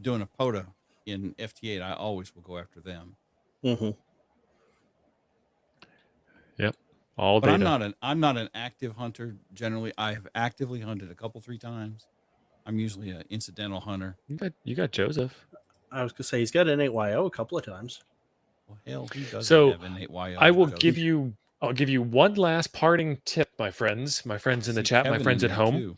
doing a POTA in FT8, I always will go after them. Mm-hmm. Yep. All but data. I'm not an active hunter generally. I have actively hunted a couple, 3 times. I'm usually an incidental hunter. You got Joseph. I was gonna say he's got an 8YO a couple of times. Well, hell, who doesn't So have an 8YO? I will give you. I'll give you one last parting tip, my friends in the chat, my friends at home. Too.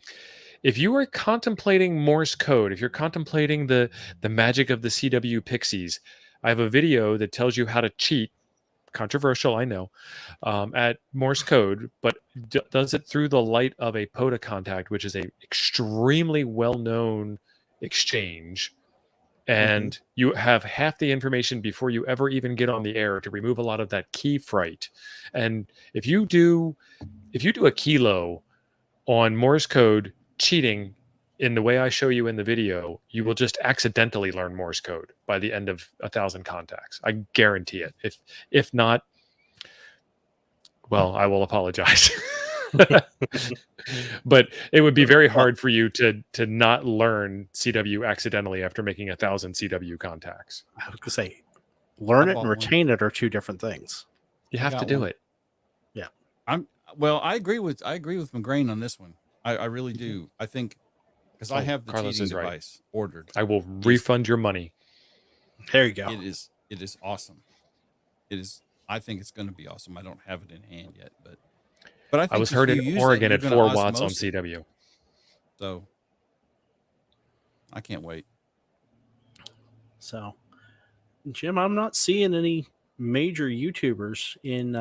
If you are contemplating Morse code, if you're contemplating the magic of the CW Pixies, I have a video that tells you how to cheat. Controversial, I know, at Morse code, but does it through the light of a POTA contact, which is a extremely well-known exchange. And you have half the information before you ever even get on the air to remove a lot of that key fright. And if you do a kilo on Morse code cheating in the way I show you in the video, you will just accidentally learn Morse code by the end of 1,000 contacts. I guarantee it. If not, well, I will apologize. But it would be very hard for you to not learn CW accidentally after making 1,000 CW contacts. I was gonna say, learn it and retain it are 2 different things. You have to do it. Yeah. I agree with McGrain on this one. I really do. I think because I have the Carlos cheating is right. device ordered. I will refund your money. There you go. It is awesome. It is. I think it's going to be awesome. I don't have it in hand yet, but I think I was heard in Oregon at 4 watts on CW. So I can't wait. So, Jim, I'm not seeing any major YouTubers in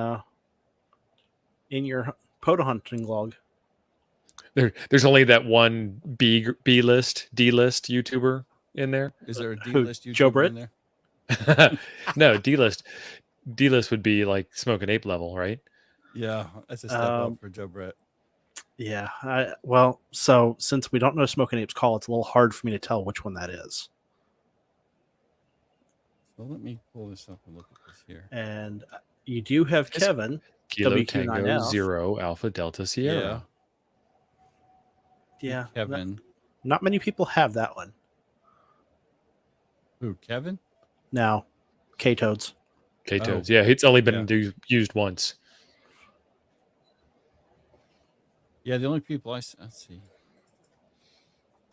your POTA hunting log. There's only that one D list YouTuber in there. Is there a D list YouTuber Joe Britt? in there? No, D list would be like Smoking Ape level, right? Yeah, that's a step up for Joe Brett. Yeah. So since we don't know Smoking Ape's call, it's a little hard for me to tell which one that is. So let me pull this up and look at this here. And you do have Kevin. Kilo Tango 0 Alpha Delta Sierra. Yeah. Kevin. Not many people have that one. Who, Kevin? No. K-Toads. K-Toads. Yeah, it's only been used once. Yeah, the only people let's see.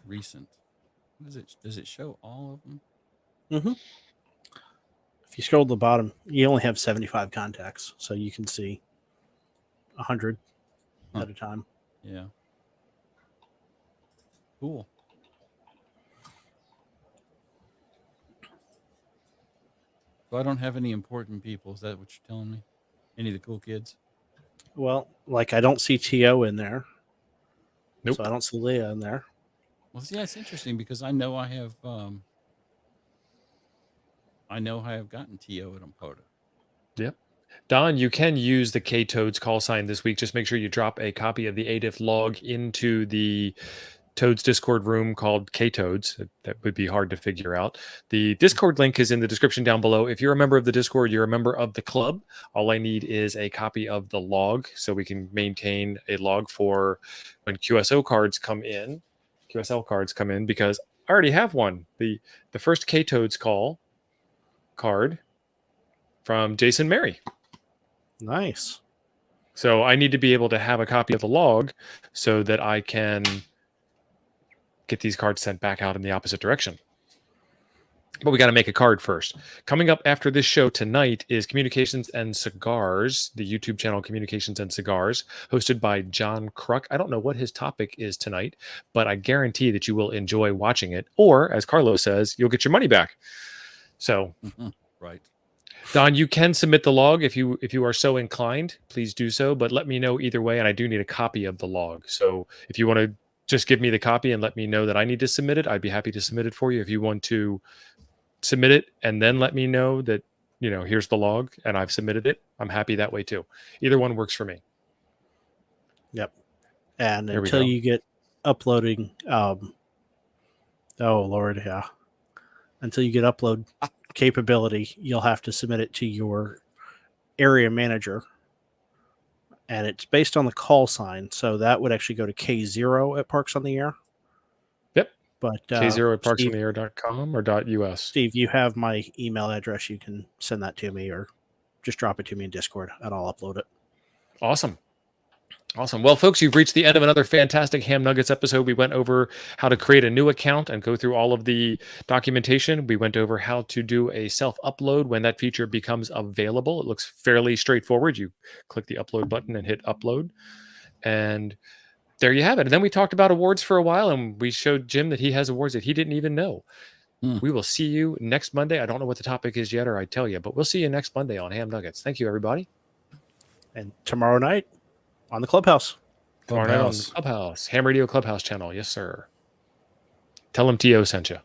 Recent. Does it show all of them? Mm-hmm. If you scroll to the bottom, you only have 75 contacts, so you can see 100 at a time. Yeah. Cool. So I don't have any important people. Is that what you're telling me? Any of the cool kids? Well, like I don't see T.O. in there. Nope. So I don't see Leah in there. Well, see, that's interesting because I know I have gotten T.O. at Poda. Yep. Don, you can use the K-Toads call sign this week. Just make sure you drop a copy of the ADIF log into the Toads Discord room called K-Toads. That would be hard to figure out. The Discord link is in the description down below. If you're a member of the Discord, you're a member of the club. All I need is a copy of the log so we can maintain a log for when QSL cards come in, because I already have one. The first K-Toads call card from Jason Mary. Nice. So I need to be able to have a copy of the log so that I can get these cards sent back out in the opposite direction. But we got to make a card first. Coming up after this show tonight is Communications and Cigars, the YouTube channel Communications and Cigars, hosted by John Kruk. I don't know what his topic is tonight, but I guarantee that you will enjoy watching it. Or, as Carlos says, you'll get your money back. So, right. Don, you can submit the log if you are so inclined. Please do so, but let me know either way, and I do need a copy of the log. So if you want to just give me the copy and let me know that I need to submit it, I'd be happy to submit it for you. If you want to submit it and then let me know that, here's the log and I've submitted it, I'm happy that way too. Either one works for me. Yep. And until you get uploading, oh Lord, yeah. Until you get upload capability, you'll have to submit it to your area manager. And it's based on the Callsign. So that would actually go to K0 at Parks on the Air. Yep. But K0 at parksontheair.com or .us. Steve, you have my email address. You can send that to me or just drop it to me in Discord and I'll upload it. Awesome. Awesome. Well, folks, you've reached the end of another fantastic Ham Nuggets episode. We went over how to create a new account and go through all of the documentation. We went over how to do a self-upload when that feature becomes available. It looks fairly straightforward. You click the upload button and hit upload. And there you have it. And then we talked about awards for a while, and we showed Jim that he has awards that he didn't even know. We will see you next Monday. I don't know what the topic is yet, or I'd tell you, but we'll see you next Monday on Ham Nuggets. Thank you, everybody. And tomorrow night on the Clubhouse. Tomorrow night on the Clubhouse. Ham Radio Clubhouse channel. Yes, sir. Tell them T.O. sent you.